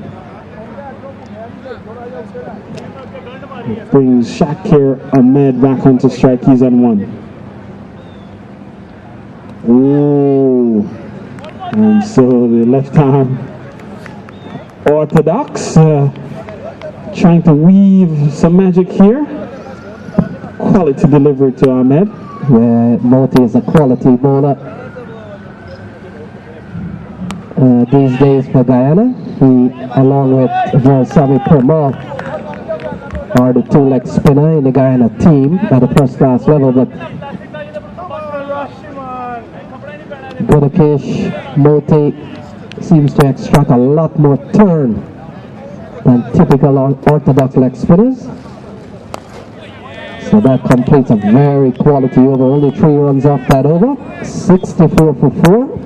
It brings Shakir Ahmed back onto strike. He's on one. Ooh. And so the left arm orthodox, trying to weave some magic here. Quality delivery to Ahmed. Yeah, Moti is a quality bowler. These days for Guyana, he, along with Sami Permal, are the two-leg spinner in the Guyana team at the first class level, but Gudakesh Moti seems to extract a lot more turn than typical orthodox leg spinners. So that completes a very quality over. Only 3 runs off that over. 64 for 4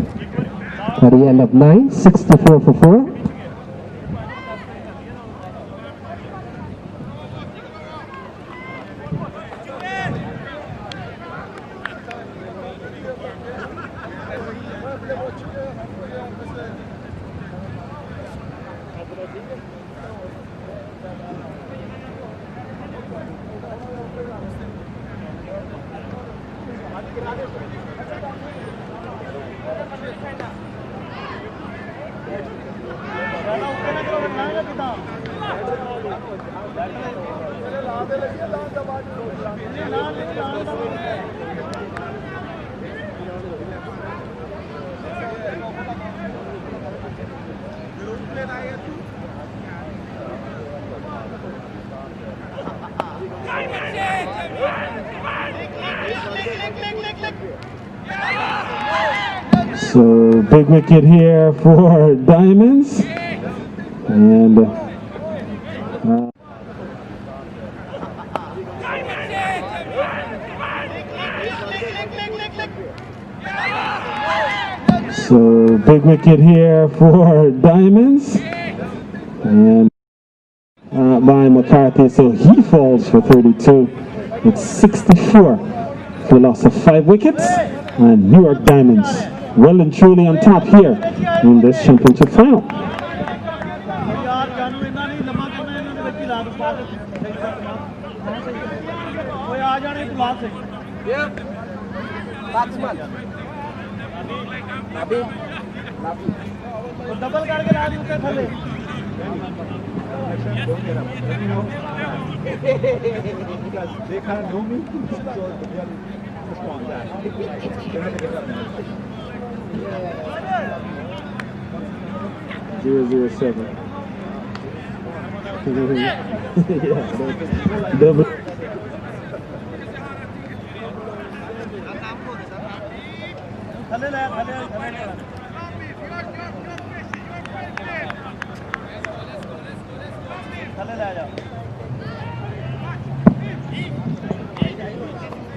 at the end of 9. 64 for 4. So big wicket here for Diamonds, and so big wicket here for Diamonds, and by McCarthy, so he falls for 32. It's 64 for loss of 5 wickets, and New York Diamonds well and truly on top here in this championship final. They can't know me, so they are respond that. 007. Yeah. Double.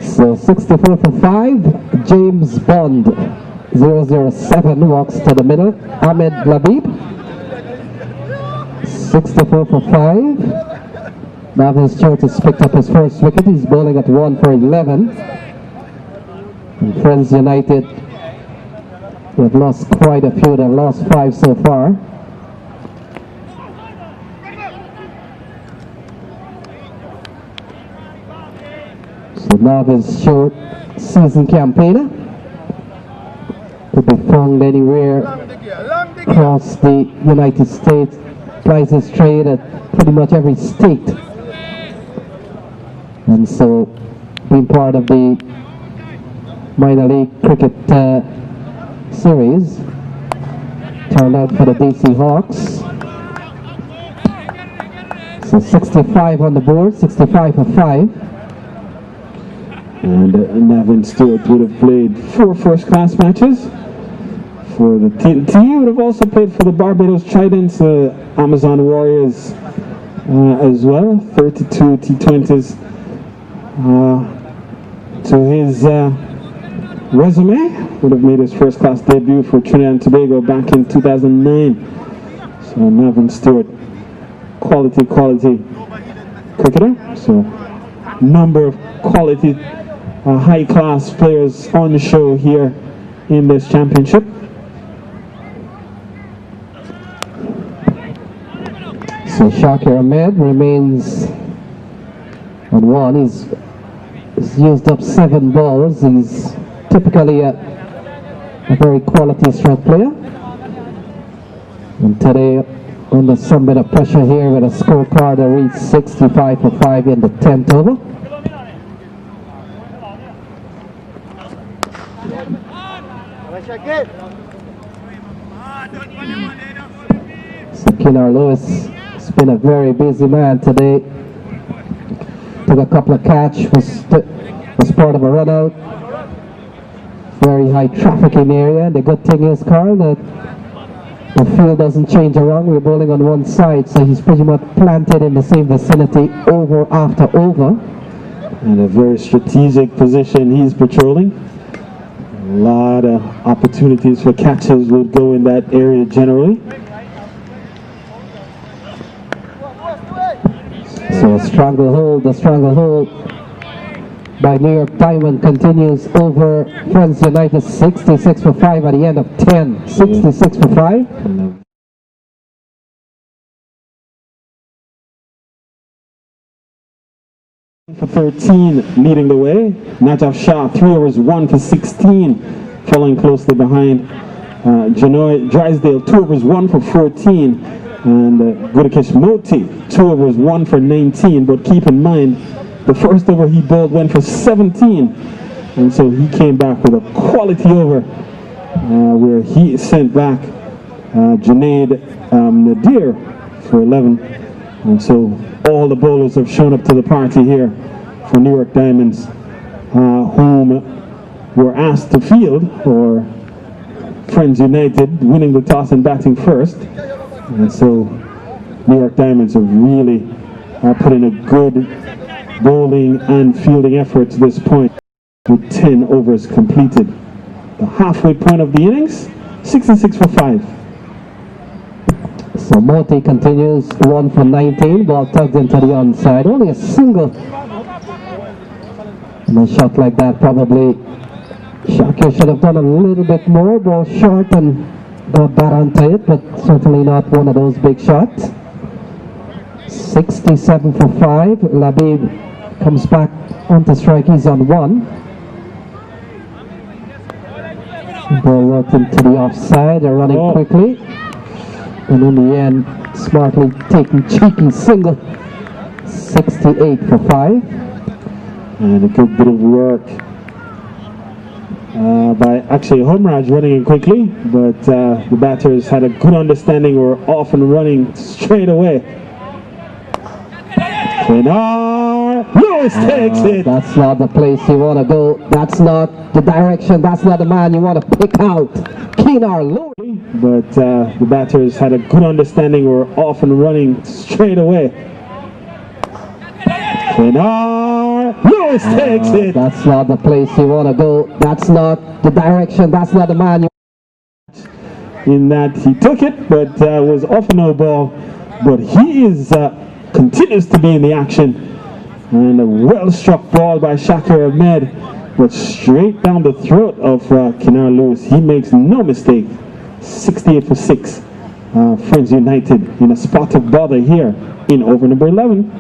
So 64 for 5, James Bond 007 walks to the middle, Ahmed Labib 64 for 5. Marvin Stewart has picked up his first wicket. He's bowling at 1 for 11. And Friends United, they've lost quite a few. They've lost 5 so far. So Marvin Stewart, season campaigner, could be found anywhere across the United States. Plays his trade at pretty much every state. And so, being part of the minor league cricket series, turned out for the DC Hawks. So 65 on the board, 65 for 5. And Navin Stewart would have played 4 first-class matches for the T20. He would have also played for the Barbados Tridents, Amazon Warriors as well. 32 T20s to his resume. Would have made his first-class debut for Trinidad and Tobago back in 2009. So Navin Stewart, quality cricketer. So number of quality high-class players on the show here in this championship. So Shakir Ahmed remains on 1. He's used up 7 balls. He's typically a very quality stroke player. And today, under some bit of pressure here with a scorecard that reached 65 for 5 in the 10th over. So Kinar Lewis has been a very busy man today. Took a couple of catch, was part of a run out. Very high trafficking area. The good thing is, Carl, that the field doesn't change around. We're bowling on one side, so he's pretty much planted in the same vicinity over after over. And a very strategic position he's patrolling. A lot of opportunities for catches would go in that area generally. So the stranglehold by New York Diamond continues over Friends United. 66 for 5 at the end of 10. 66 for 5. For 13, leading the way. Najaf Shah, 3 overs, 1 for 16, following closely behind. Janoy Drysdale, 2 overs, 1 for 14. And Gudakesh Moti, 2 overs, 1 for 19. But keep in mind, the first over he bowled went for 17. And so he came back with a quality over where he sent back Junaid Nadir for 11. And so all the bowlers have shown up to the party here for New York Diamonds, whom were asked to field, or Friends United winning the toss and batting first. And so New York Diamonds have really put in a good bowling and fielding effort to this point with 10 overs completed. The halfway point of the innings, 66 for 5. So Moti continues 1 for 19, ball tugged into the onside, only a single. And a shot like that, probably Shakir should have done a little bit more, ball short and got that onto it, but certainly not one of those big shots. 67 for 5, Labib comes back onto strike, he's on 1. Ball worked into the offside, they're running quickly. And in the end, smartly taking cheeky single. 68 for 5. And a good bit of work by actually Homraj running in quickly, but the batters had a good understanding, were off and running straight away. Kenar Lewis takes it. That's not the place you want to go. That's not the direction. That's not the man you want to pick out. Keenar Lewis. But the batters had a good understanding. Were off and running straight away. Keenar Lewis takes it. That's not the place you want to go. That's not the direction. That's not the man you. In that he took it, but was off a no ball. But he is continues to be in the action, and a well struck ball by Shakir Ahmed, but straight down the throat of Keenar Lewis. He makes no mistake. 68 for 6. Friends United in a spot of bother here in over number 11.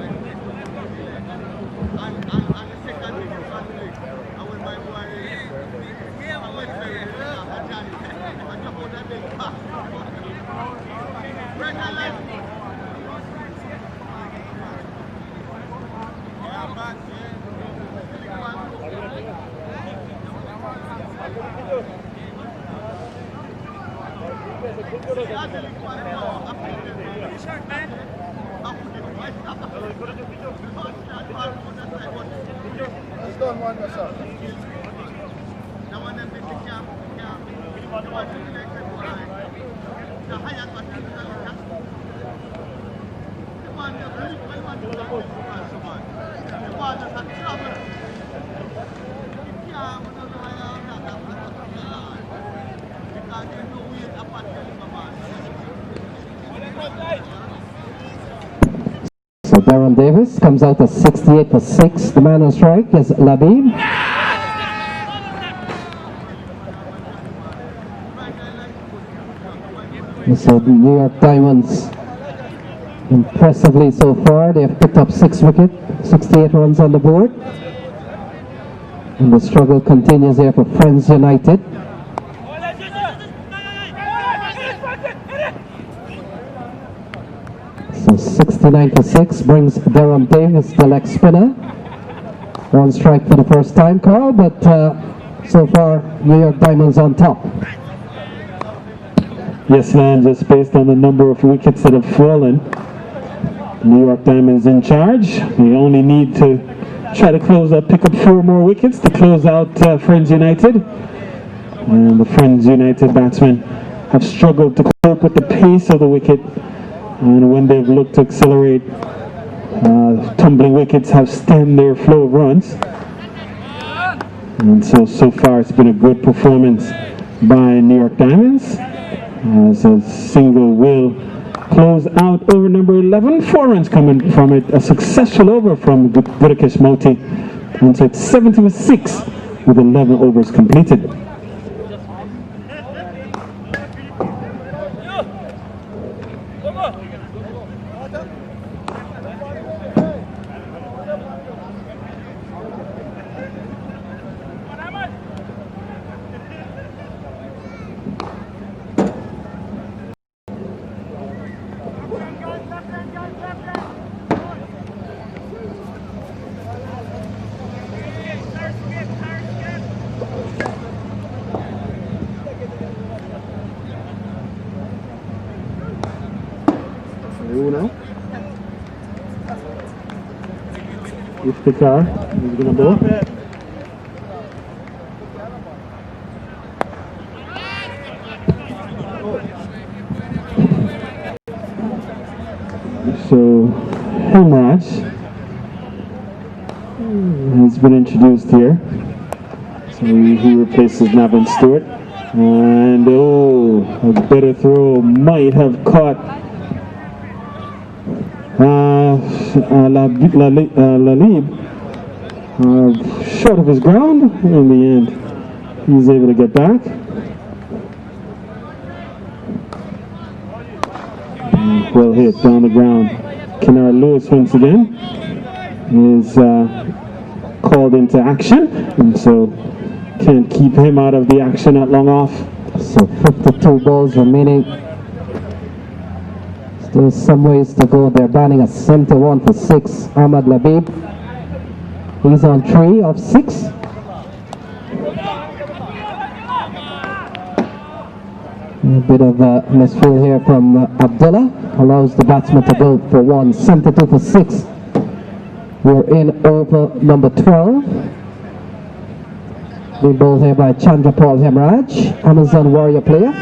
So Darren Davis comes out at 68 for 6. The man on strike is Labib. So the New York Diamonds, impressively so far, they have picked up 6 wickets, 68 runs on the board. And the struggle continues here for Friends United. So 69 for 6 brings Darren Davis, the leg spinner. 1 strike for the first time, Carl, but so far New York Diamonds on top. Yes, man, just based on the number of wickets that have fallen, New York Diamonds in charge. They only need to try to close up, pick up 4 more wickets to close out Friends United. And the Friends United batsmen have struggled to cope with the pace of the wicket. And when they've looked to accelerate, tumbling wickets have stemmed their flow of runs. And so far it's been a good performance by New York Diamonds, as a single will close out over number 11. 4 runs coming from it. A successful over from Gurikesh Moti. And so it's 70 for 6 with 11 overs completed. Iftikhar is going to bowl. So Hemraj has been introduced here. So he replaces Navin Stewart. And a better throw might have caught Lalib short of his ground. In the end, he's able to get back. Well hit down the ground. Keenar Lewis once again is called into action, and so can't keep him out of the action at long off. So 52 balls remaining. Still some ways to go. They're batting at 71 for 6. Ahmad Labib, he's on 3 of 6. A bit of a misfield here from Abdullah, allows the batsman to go for 1. 72 for 6. We're in over number 12. Being bowled here by Chandrapal Hemraj, Amazon Warrior player.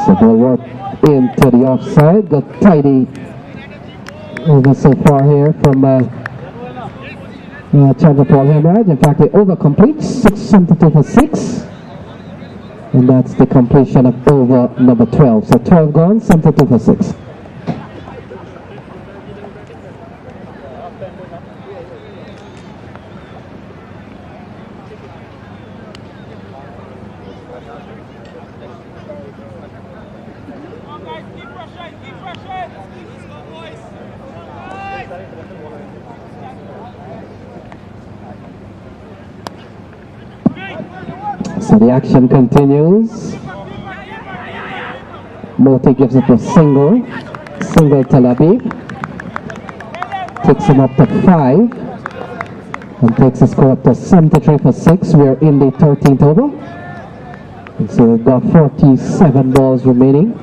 So ball work into the offside, got tidy over so far here from Chandrapal Hemraj. In fact, they over-complete, 672 for 6. And that's the completion of over number 12. So 12 gone, 72 for 6. So the action continues. Moti gives up a single to Labib. Takes him up to 5 and takes the score up to 73 for 6. We're in the 13th over. And so we've got 47 balls remaining.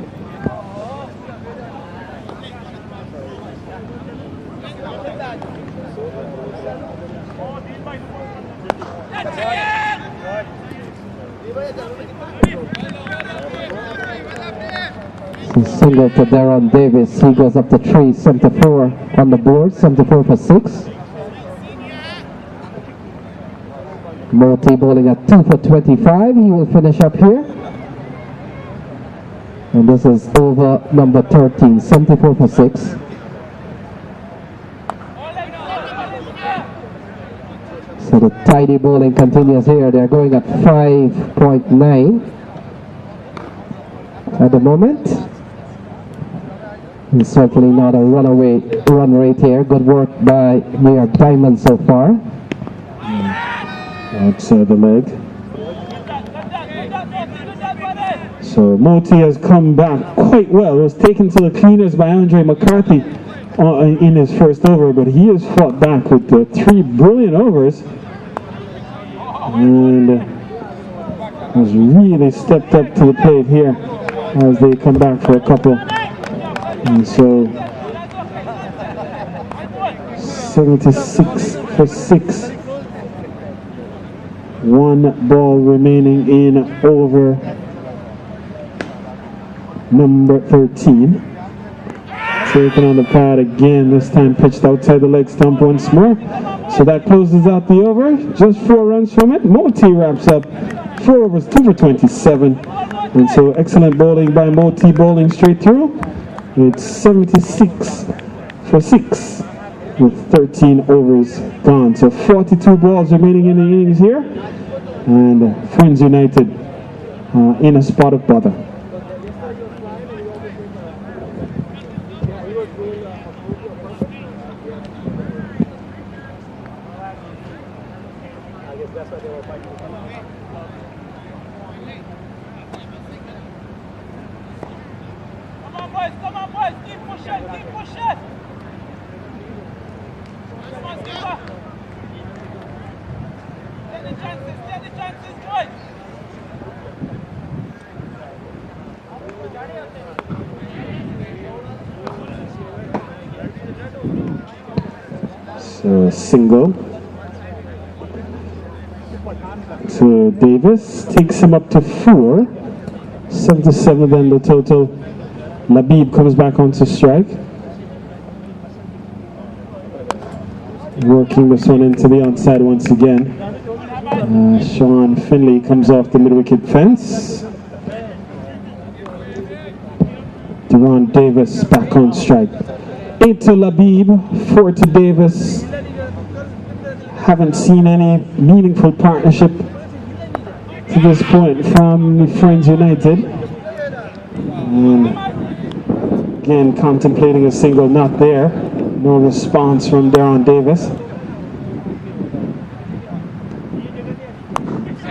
Single to Darren Davis. He goes up to 3, 74 on the board, 74 for 6. Moti bowling at 2 for 25. He will finish up here. And this is over number 13, 74 for 6. So the tidy bowling continues here. They're going at 5.9 at the moment. It's certainly not a runaway run rate here. Good work by New York Diamonds so far. Outside the leg. So Moti has come back quite well. It was taken to the cleaners by Andre McCarthy in his first over, but he has fought back with 3 brilliant overs and has really stepped up to the plate here as they come back for a couple. And so 76 for 6. 1 ball remaining in over number 13. Taken on the pad again, this time pitched outside the leg stump once more. So that closes out the over. Just 4 runs from it. Moti wraps up 4 overs, 2 for 27. And so excellent bowling by Moti, bowling straight through. It's 76 for 6 with 13 overs gone. So 42 balls remaining in the innings here. And Friends United in a spot of bother. Come on, boys, keep pushing. Take the chances, boys. So single to Davis, takes him up to 4. 77 then the total. Labib comes back onto strike. Working this one into the onside once again. Sean Finley comes off the mid-wicket fence. Deron Davis back on strike. 8 to Labib, 4 to Davis. Haven't seen any meaningful partnership to this point from Friends United. And again, contemplating a single, not there. No response from Deron Davis.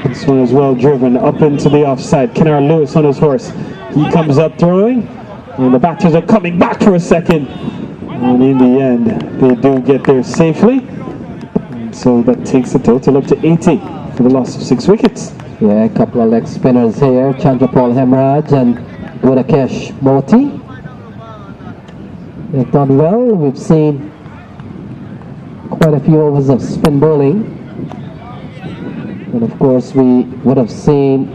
This one is well driven up into the offside. Kennard Lewis on his horse. He comes up throwing. And the batters are coming back for a second. And in the end, they do get there safely. And so that takes the total up to 80 for the loss of 6 wickets. Yeah, a couple of leg spinners here, Chandrapal Hemraj and Gudakesh Moti. They've done well. We've seen quite a few overs of spin bowling. And of course we would have seen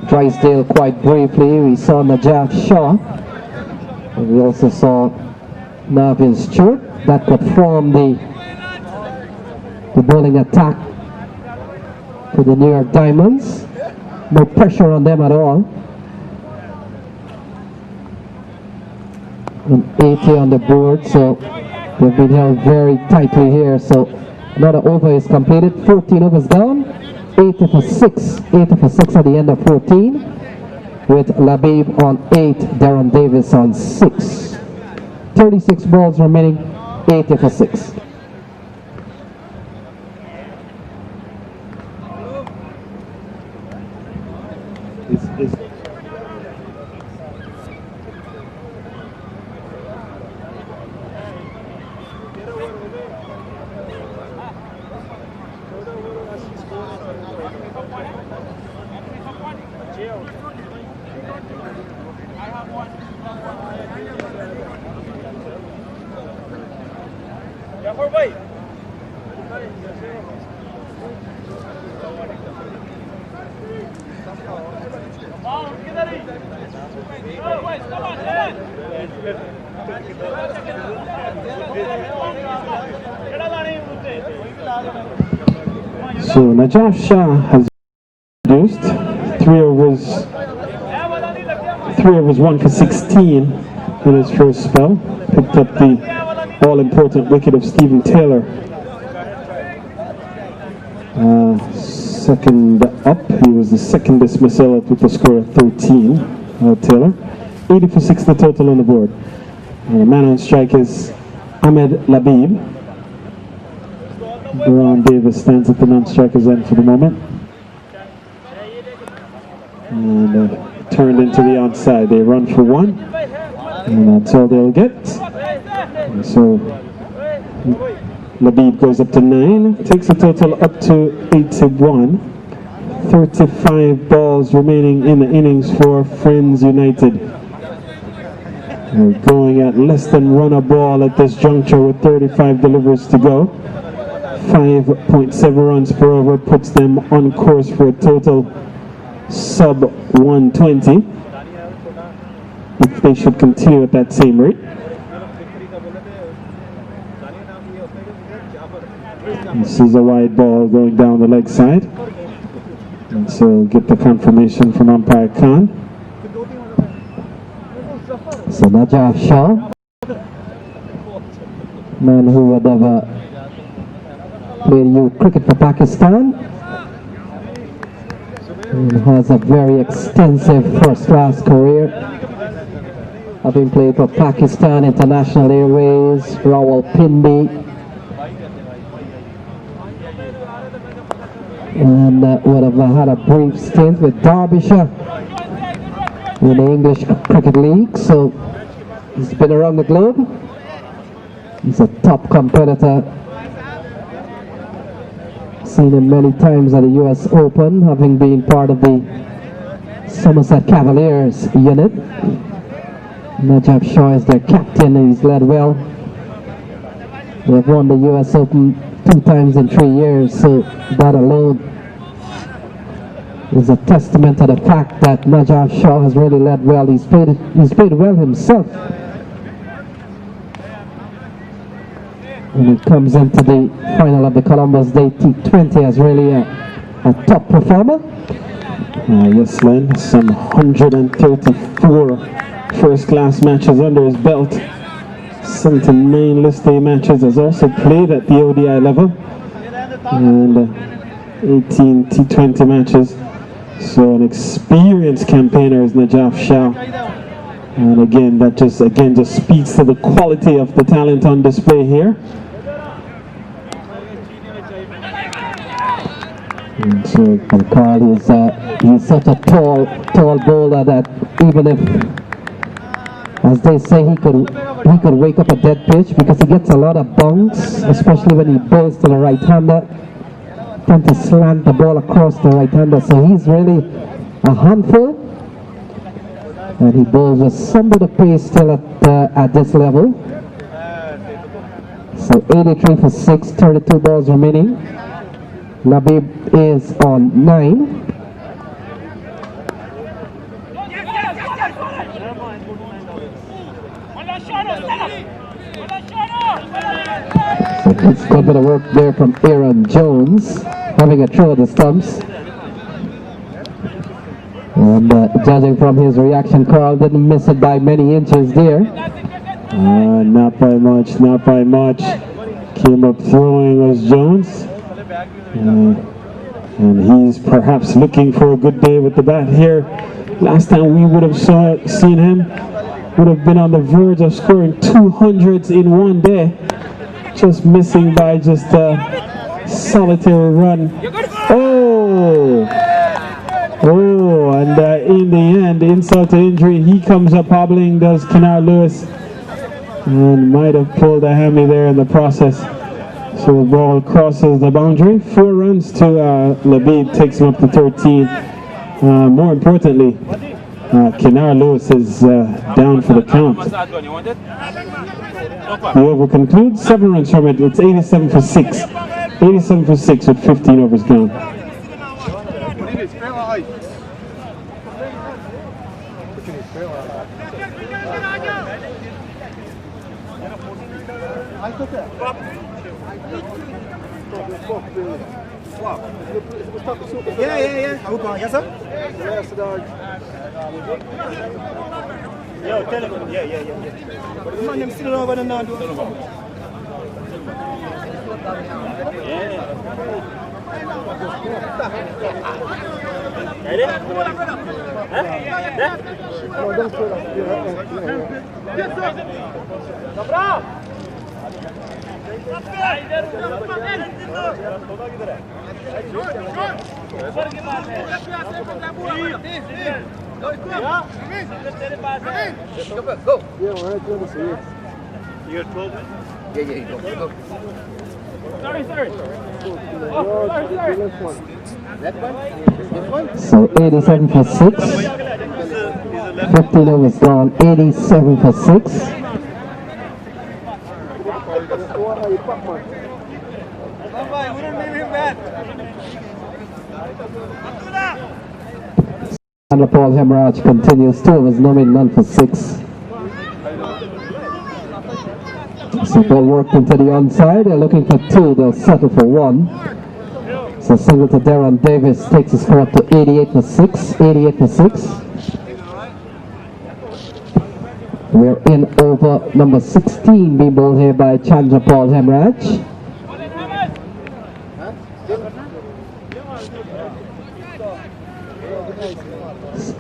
Drysdale quite briefly. We saw Najaf Shah. And we also saw Navin Stewart. That could form the bowling attack for the New York Diamonds. No pressure on them at all. And 80 on the board, so they've been held very tightly here. So another over is completed. 14 overs down. 80 for 6. 80 for 6 at the end of 14. With Labib on 8, Darren Davis on 6. 36 balls remaining. 80 for 6. So Najaf Shah has reduced 3 overs 1 for 16 in his first spell. Picked up the all-important wicket of Stephen Taylor. Second up, he was the second dismissal with a score of 13. Taylor, 80 for 6 the total on the board. And the man on strike is Ahmed Labib. Ron Davis stands at the non-striker's end for the moment. And turned into the outside. They run for 1. And that's all they'll get. And so Labib goes up to 9. Takes the total up to 81. 35 balls remaining in the innings for Friends United. We're going at less than run a ball at this juncture with 35 deliveries to go. 5.7 runs per over puts them on course for a total sub 120 if they should continue at that same rate. This is a wide ball going down the leg side, and so get the confirmation from umpire Khan. So Najaf Shah, man who would have played youth cricket for Pakistan, and has a very extensive first-class career, having played for Pakistan International Airways, Rawalpindi, and would have had a brief stint with Derbyshire in the English Cricket League. So he's been around the globe. He's a top competitor. Seen him many times at the US Open, having been part of the Somerset Cavaliers unit. Najaf Shah is their captain and he's led well. They have won the US Open 2 times in 3 years, so that alone is a testament to the fact that Najaf Shah has really led well. He's played well himself. When he comes into the final of the Columbus Day T20 as really a top performer. Yes, Len, some 134 first-class matches under his belt. 79 list A matches, has also played at the ODI level, and 18 T20 matches. So an experienced campaigner is Najaf Shah. And again, that just speaks to the quality of the talent on display here. And so McCarthy is he's such a tall bowler that even if As they say, he could wake up a dead pitch because he gets a lot of bounce, especially when he bowls to the right-hander. Tend to slant the ball across the right-hander, so he's really a handful. And he bowls with some bit of pace still at this level. So 83 for 6, 32 balls remaining. Labib is on 9. So it's a good bit of work there from Aaron Jones, having a throw at the stumps. And judging from his reaction, Carl didn't miss it by many inches there. Not by much, not by much. Came up throwing was Jones. And he's perhaps looking for a good day with the bat here. Last time we would have seen him, would have been on the verge of scoring 200s in one day. Just missing by just a solitary run. Oh! Oh, and in the end, insult to injury, he comes up hobbling, does Kennard Lewis, and might have pulled a hammy there in the process. So the ball crosses the boundary. 4 runs to Labib, takes him up to 13. More importantly, Kennard Lewis is down for the count. The over concludes, 7 runs from it. It's 87 for 6. 87 for 6 with 15 overs gone. Yeah. How about yes, sir? Yes, dog. Yo, tell him. Yeah. Man, I'm still over and down. Go. Yeah, we're doing this here. You got 12? Yeah, go. Sorry. That one? This one? So 87 for 6. 15 overs gone, 87 for 6. And Paul Hemorrhage continues, 2 overs, no made, none for 6. So ball worked into the onside, they're looking for 2, they'll settle for 1. So single to Darren Davis takes the score up to 88 for 6, 88 for 6. We're in over number 16 being bowled here by Chandra Paul Hemorrhage.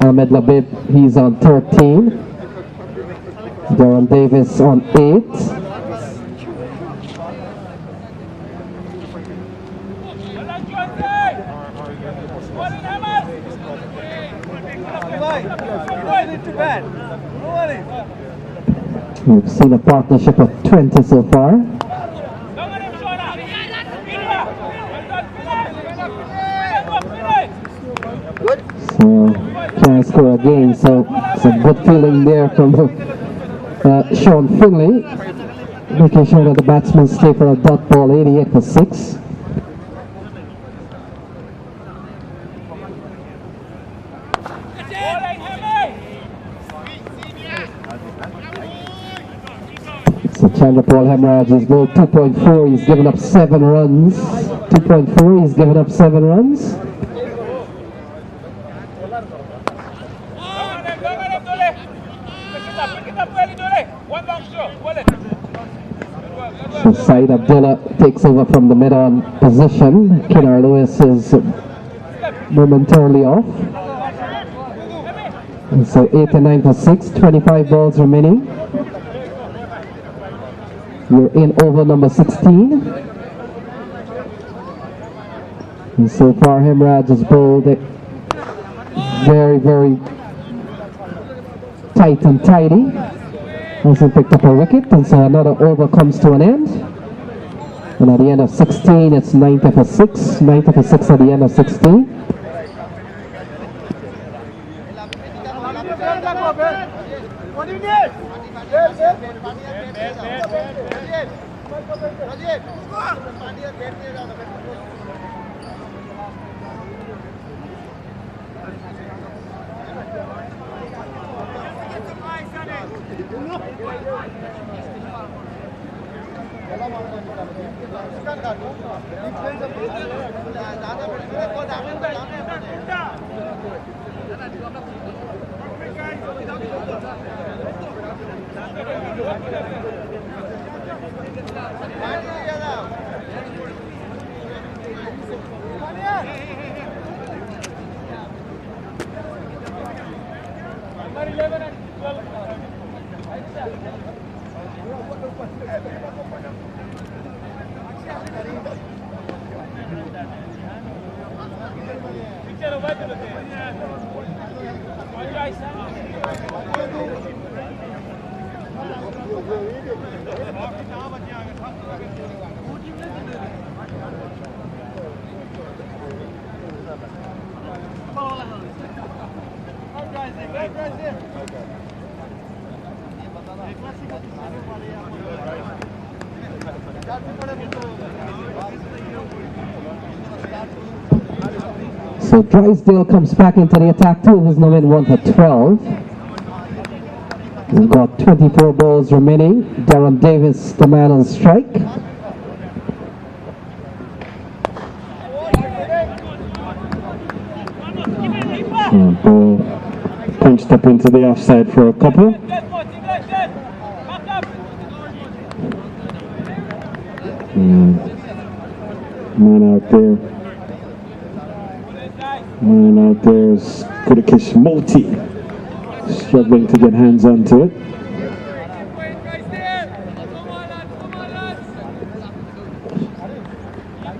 Ahmed Labib, he's on 13. Darren Davis on 8. We've seen a partnership of 20 so far. So can't score again, so some good feeling there from Sean Finley, making sure that the batsmen stay for a dot ball. 88 for 6. So Chandra Paul Hemorrhage has bowled 2.4, he's given up 7 runs. 2.4, he's given up 7 runs. So Saeed Abdullah takes over from the mid-on position. Kennard Lewis is momentarily off. And so 89 for 6, 25 balls remaining. We're in over number 16. And so far Hemorrhage has bowled it very, very tight and tidy. Hasn't picked up a wicket, and so another over comes to an end. And at the end of 16, it's 9 for 6. 9 for 6 at the end of 16. What do you need? So Drysdale comes back into the attack too. He's now in 1 for 12. We've got 24 balls remaining. Darren Davis, the man on strike. Ball punched up into the offside for a couple. Man out there. Man out there is Kudakish Multi. Struggling to get hands onto it.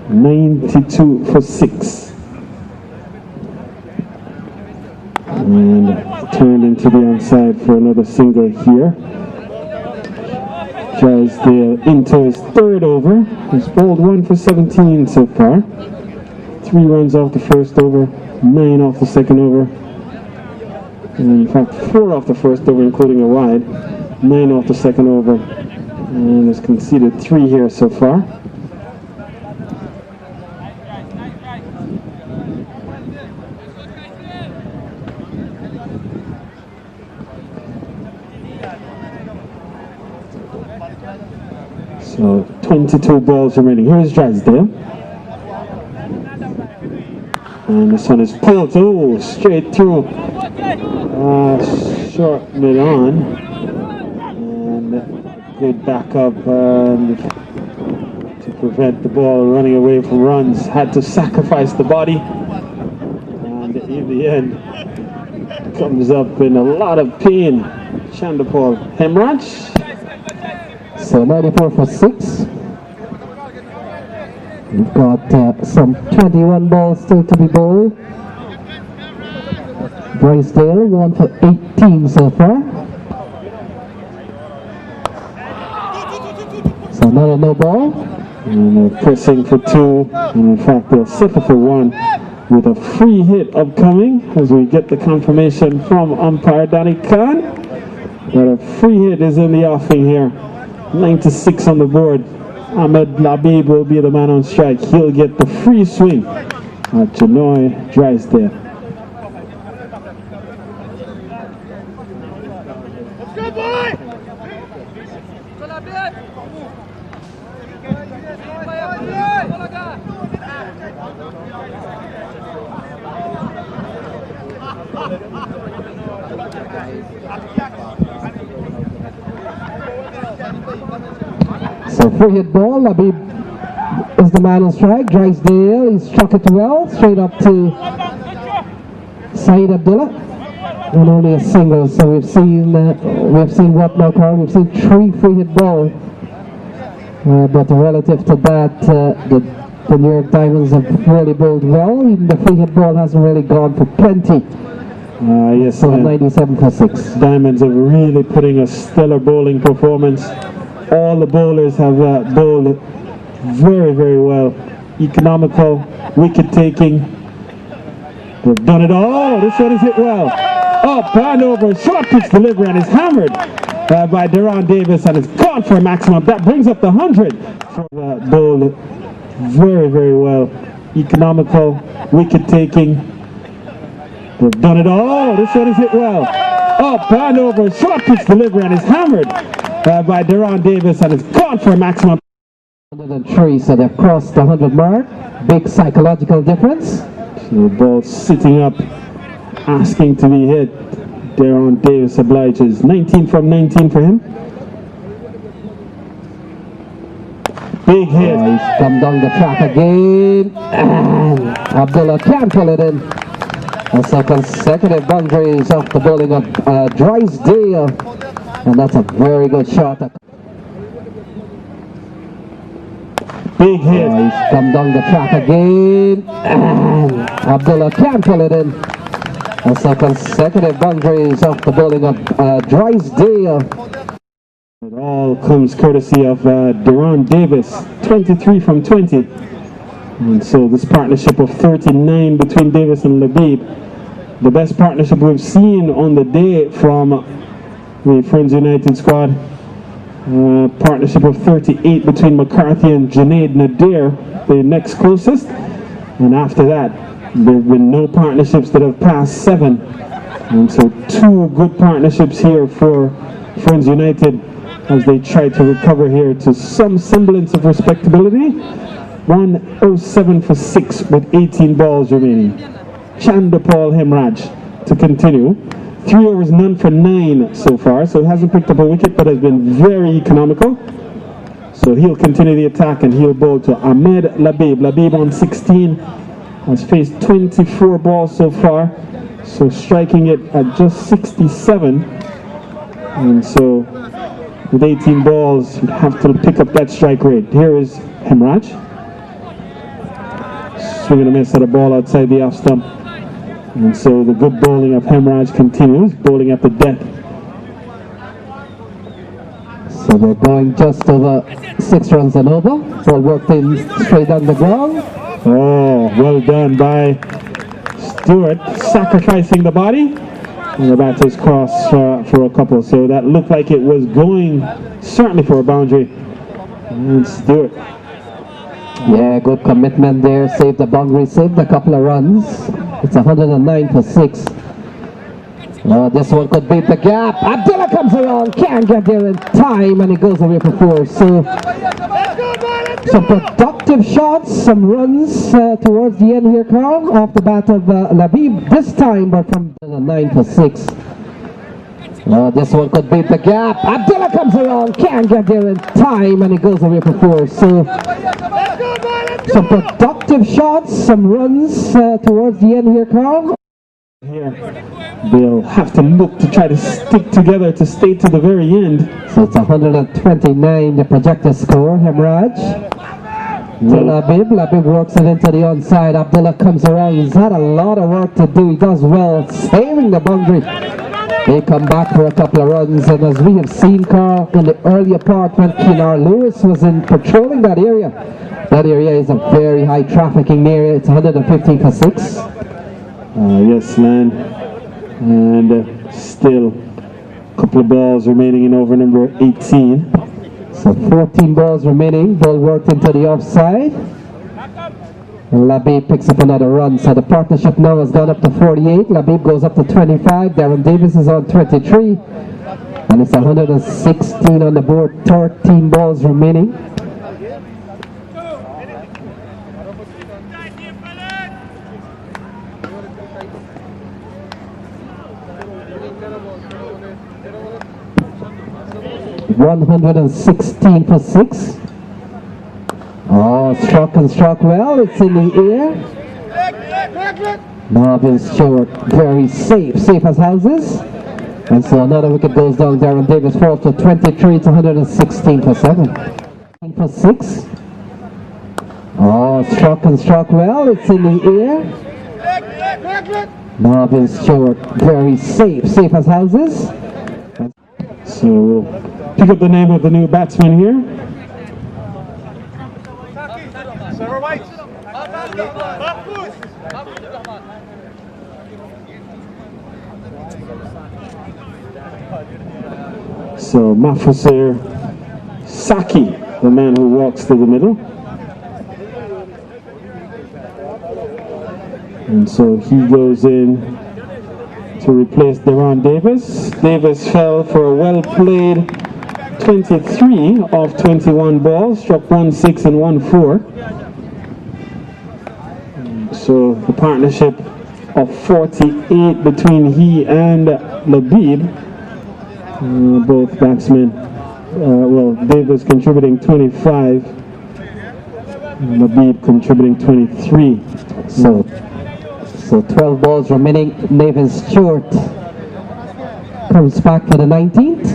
$92 for 6. And turned into the onside for another single here. Drysdale into his third over. He's bowled 1 for 17 so far. 3 runs off the first over, 9 off the second over. And in fact, 4 off the first over, including a wide. 9 off the second over. And has conceded 3 here so far. So 22 balls remaining. Here's Drysdale. And this one is pulled straight through. Short mid on. And good backup to prevent the ball running away from runs. Had to sacrifice the body. And in the end, comes up in a lot of pain. Chandapal Hemraj. So 94 for 6. We've got some 21 balls still to be bowled. Drysdale 1 for 18 so far. So another no ball. And they're pressing for 2. And in fact, they'll settle for 1 with a free hit upcoming as we get the confirmation from umpire Danny Khan that a free hit is in the offing here. 96 on the board. Ahmed Labib will be the man on strike. He'll get the free swing at Janoy Drysdale. Let's go, boy! So free hit ball. Labib is the man on strike. Drysdale, he struck it well, straight up to Saeed Abdullah. And only a single. So we've seen what now, Carl? We've seen 3 free hit balls. But relative to that, the New York Diamonds have really bowled well. Even the free hit ball hasn't really gone for plenty. Yes, So 97 for 6. Diamonds are really putting a stellar bowling performance. All the bowlers have bowled very, very well. Economical, wicket taking. They've done it all. This one is hit well. Up and over, short pitch delivery, and is hammered by Deron Davis, and it's gone for a maximum. That brings up the 100. Bowled very, very well. Economical, wicket taking. They've done it all. This one is hit well. Up and over, short pitch delivery, and is hammered by Deron Davis, and it's gone for a maximum. 103, so they've crossed the 100 mark. Big psychological difference. So the ball sitting up, asking to be hit. Deron Davis obliges. 19 from 19 for him. Big hit. He's come down the track again, and Abdullah can't pull it in. And so consecutive boundaries off the bowling of Drysdale, and that's a very good shot. Big hit. He's come down the track again, and Abdullah can't pull it in. And so consecutive boundaries off the bowling of Drysdale. It all comes courtesy of Deron Davis, 23 from 20. And so this partnership of 39 between Davis and Labib, the best partnership we've seen on the day from the Friends United squad. Partnership of 38 between McCarthy and Junaid Nadir, the next closest. And after that, there have been no partnerships that have passed 7. And so 2 good partnerships here for Friends United as they try to recover here to some semblance of respectability. 107 for 6 with 18 balls remaining. Chandapal Hemraj to continue. 3 overs, none for 9 so far, so he hasn't picked up a wicket but has been very economical. So he'll continue the attack and he'll bowl to Ahmed Labib. Labib on 16 has faced 24 balls so far, so striking it at just 67. And so with 18 balls, you have to pick up that strike rate. Here is Hemraj. Swinging a miss at a ball outside the off stump. And so the good bowling of Hemraj continues, bowling at the death. So they're going just over 6 runs and over. Ball worked in straight on the ground. Oh, well done by Stewart, sacrificing the body. And the batters crossed for a couple. So that looked like it was going certainly for a boundary. And Stewart. Yeah, good commitment there. Saved the boundary, saved a couple of runs. It's 109 for 6. Oh, this one could beat the gap. Abdullah comes around, can't get there in time, and it goes away for 4. So, some productive shots, some runs towards the end here, Carl, off the bat of Labib this time, but from 9 for 6. Oh, this one could beat the gap. Abdullah comes around, can't get there in time, and it goes away for 4. So, some productive shots, some runs towards the end here, Carl. Here, they'll have to look to try to stick together to stay to the very end. So it's 129, the projected score. Hemraj to Labib. Labib works it into the onside. Abdullah comes around. He's had a lot of work to do. He does well, saving the boundary. They come back for a couple of runs, and as we have seen, Carl, in the earlier part when Kinar Lewis was in patrolling that area is a very high trafficking area. It's 115 for 6. Yes, man. And still a couple of balls remaining in over number 18. So 14 balls remaining. Ball worked into the offside. Labib picks up another run. So the partnership now has gone up to 48. Labib goes up to 25. Darren Davis is on 23. And it's 116 on the board. 13 balls remaining. $116 for 6. Oh, struck and struck well. It's in the air. Marvin Stewart, very safe as houses. And so another wicket goes down. Darren Davis falls to 23. It's 116 for 7. For 6. Oh, struck and struck well. It's in the air. Marvin Stewart, very safe as houses. So we'll pick up the name of the new batsman here. Sarah White. So Mafusir Saki, the man who walks to the middle. And so he goes in to replace Deron Davis. Davis fell for a well-played 23 off 21 balls, struck 1 6 and 1 4. So the partnership of 48 between he and Labib, both batsmen, well, Davis contributing 25, Labib contributing 23. So 12 balls remaining. Nathan Stewart comes back for the 19th.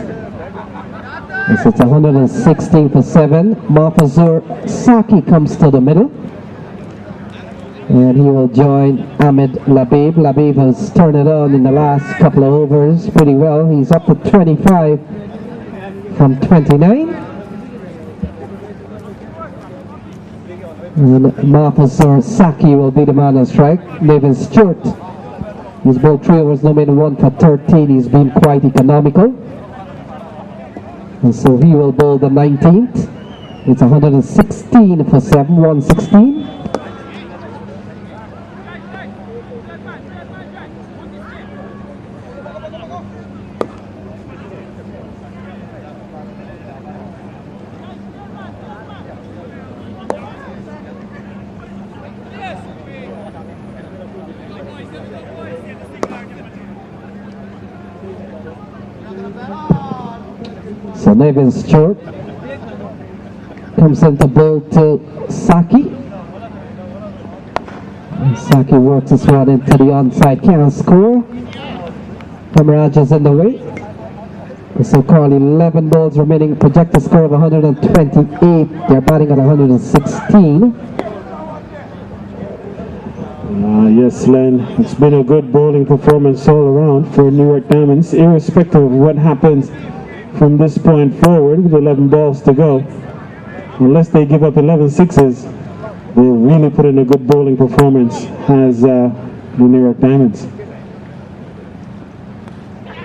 So it's 116 for 7. Mafuzur Saki comes to the middle. And he will join Ahmed Labib. Labib has turned it on in the last couple of overs pretty well. He's up to 25 from 29. And Mafuzur Saki will be the man on strike. Nathan Stewart, he's bowled 3 overs, no matter 1 for 13. He's been quite economical. And so he will bowl the 19th. It's 116 for 7, 116. So Nathan Stewart comes into bowl to Saki. And Saki works his way into the onside, can't score. Kamaraj is in the way. So currently 11 balls remaining, projected score of 128. They're batting at 116. Yes, Len, it's been a good bowling performance all around for New York Diamonds, irrespective of what happens from this point forward with 11 balls to go. Unless they give up 11 sixes, they'll really put in a good bowling performance as the New York Diamonds.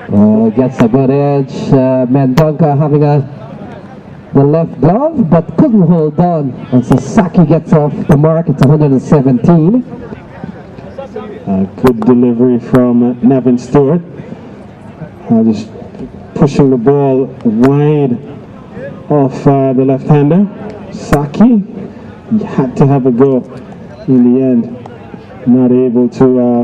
Oh, gets a good edge. Mendonca having the left glove, but couldn't hold on. And so Saki gets off the mark. It's 117. Good delivery from Nevin Stewart. Just pushing the ball wide off the left-hander. Saki, he had to have a go in the end. Not able to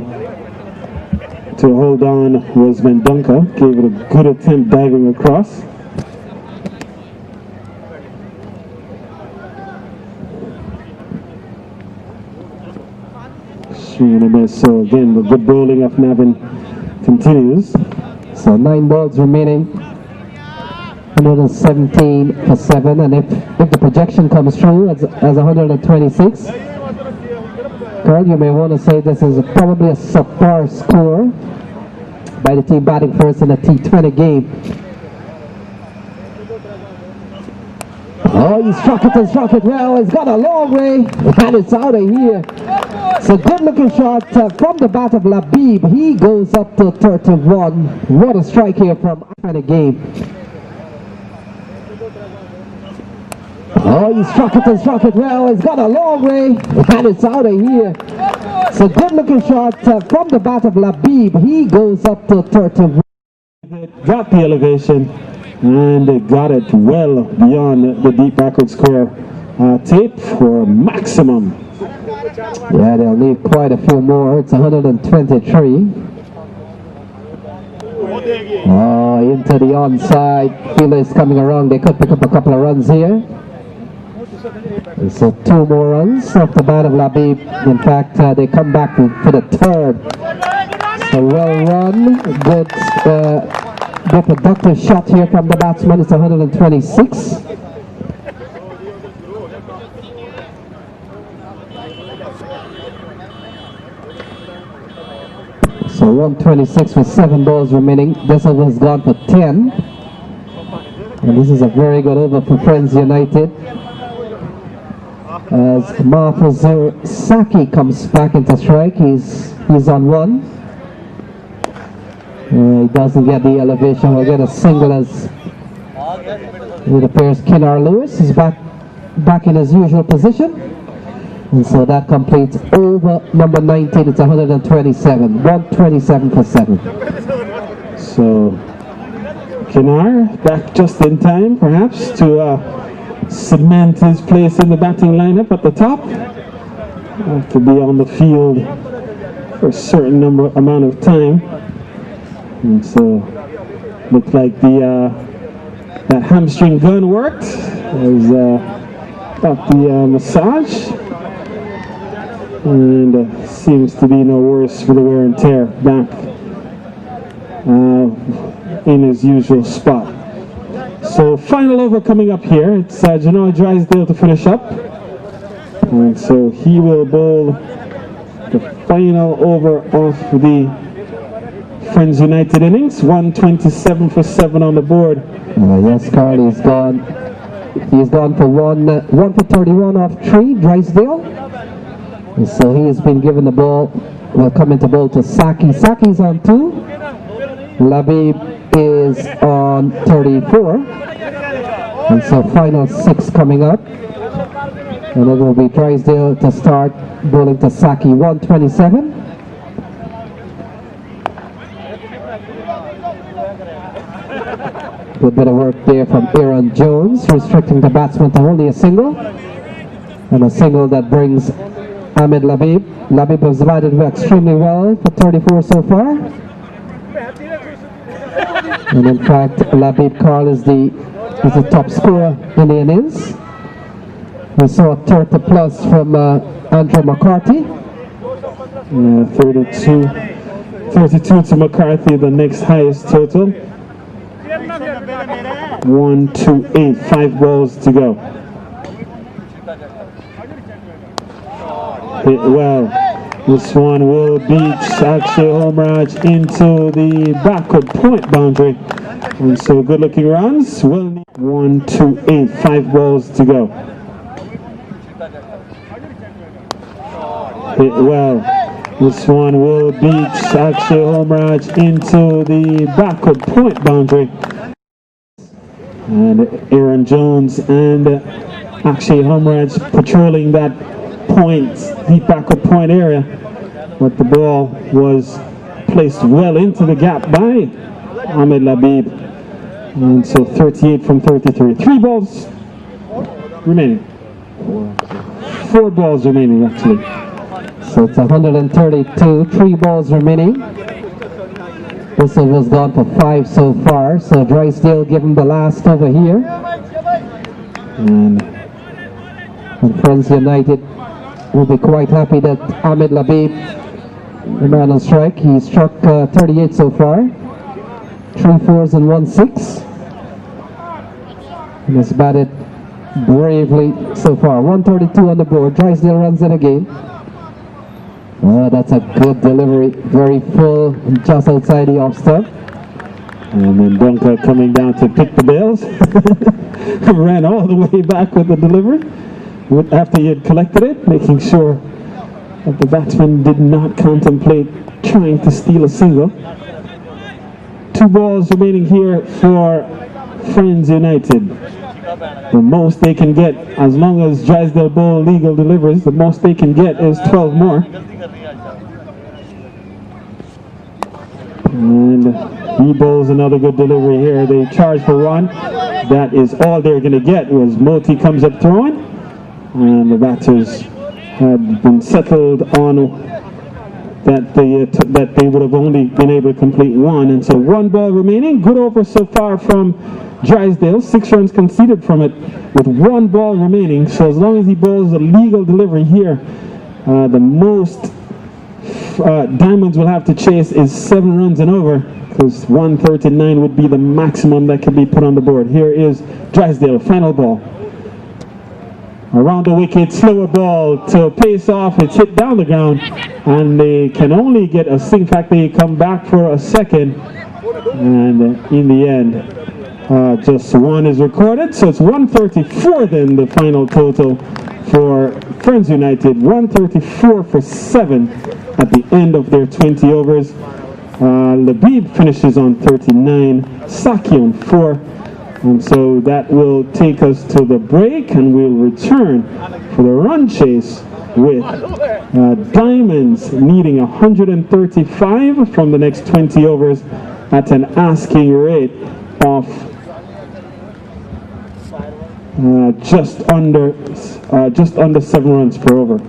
hold on was Mendonca. Gave it a good attempt diving across. Swinging a miss. So again, the good bowling of Navin continues. So 9 balls remaining, 117 for 7, and if the projection comes through as 126, Carl, you may want to say this is probably a subpar score by the team batting first in a T20 game. Oh, he struck it and struck it well. It's got a long way, and it's out of here. So good looking shot from the bat of Labib. He goes up to 31. What a strike here from the game. Oh, he struck it and struck it well. It's got a long way, and it's out of here. So good looking shot from the bat of Labib. He goes up to 31. Got the elevation, and they got it well beyond the deep backward square tape for maximum. Yeah, they'll need quite a few more. It's 123. Oh, into the onside. Fielder is coming around. They could pick up a couple of runs here. So 2 more runs off the bat of Labib. In fact, they come back for the 3rd. So well run. Good productive shot here from the batsman. It's 126. So 126 with 7 balls remaining. This over has gone for 10. And this is a very good over for Friends United. As Mahfouzur Saki comes back into strike, he's on 1. He doesn't get the elevation. We'll get a single as it appears Kinar Lewis is back in his usual position. And so that completes over number 19. It's 127. 127 for 7. So Kinar back just in time, perhaps, to cement his place in the batting lineup at the top. Have to be on the field for a certain amount of time. And so looked like that hamstring gun worked. Got the massage, and seems to be no worse for the wear and tear. Back in his usual spot. So final over coming up here. It's Genoa Drysdale to finish up, and so he will bowl the final over of the Friends United innings. 127 for 7 on the board. Yes, Carl, he's gone for 1 for 31 off 3, Drysdale. And so he has been given the ball. Will come into bowl to Saki. Saki's on 2. Labib is on 34. And so final 6 coming up. And it will be Drysdale to start bowling to Saki. 127. Good bit of work there from Aaron Jones, restricting the batsman to only a single. And a single that brings Ahmed Labib. Labib has batted extremely well for 34 so far. And in fact, Labib Carl is the top scorer in the innings. We saw a 30 plus from Andrew McCarthy. 32 to McCarthy, the next highest total. 1, 2, 8, 5 balls to go. Hit well. This one will beat Akshay Homraj into the backward point boundary. And so good looking runs. 1, 2, 8, 5 balls to go. Hit well. This one will beat Akshay Homraj into the backward point boundary. And Aaron Jones and Akshay Homraj patrolling that point, deep backward point area. But the ball was placed well into the gap by Ahmed Labib. And so 38 from 33. 3 balls remaining. 4 balls remaining, actually. So it's 132, 3 balls remaining. This one was gone for 5 so far, so Drysdale give him the last over here. And Friends United will be quite happy that Ahmed Labib, the man on strike, he struck 38 so far. 3 4s and 1 6. And has batted bravely so far. 132 on the board. Drysdale runs it again. Oh, that's a good delivery, very full, just outside the off stump. And then Dunker coming down to pick the bails. Ran all the way back with the delivery after he had collected it, making sure that the batsman did not contemplate trying to steal a single. 2 balls remaining here for Friends United. The most they can get, as long as Drysdale bowl legal delivers, the most they can get is 12 more. And he bowls another good delivery here. They charge for 1. That is all they're going to get. Was Moti comes up throwing, and the batters had been settled on that they would have only been able to complete 1. And so 1 ball remaining. Good over so far from Drysdale. 6 runs conceded from it with 1 ball remaining. So as long as he bowls a legal delivery here, the most Diamonds will have to chase is 7 runs and over, because 139 would be the maximum that could be put on the board. Here is Drysdale, final ball. Around the wicket, slower ball to pace off. It's hit down the ground, and they can only get a in fact, they come back for a second, and in the end, just one is recorded. So it's 134 then the final total for Friends United. 134 for 7 at the end of their 20 overs. Labib finishes on 39, Saki on 4. And so that will take us to the break, and we'll return for the run chase with Diamonds needing 135 from the next 20 overs at an asking rate of just under 7 runs per over.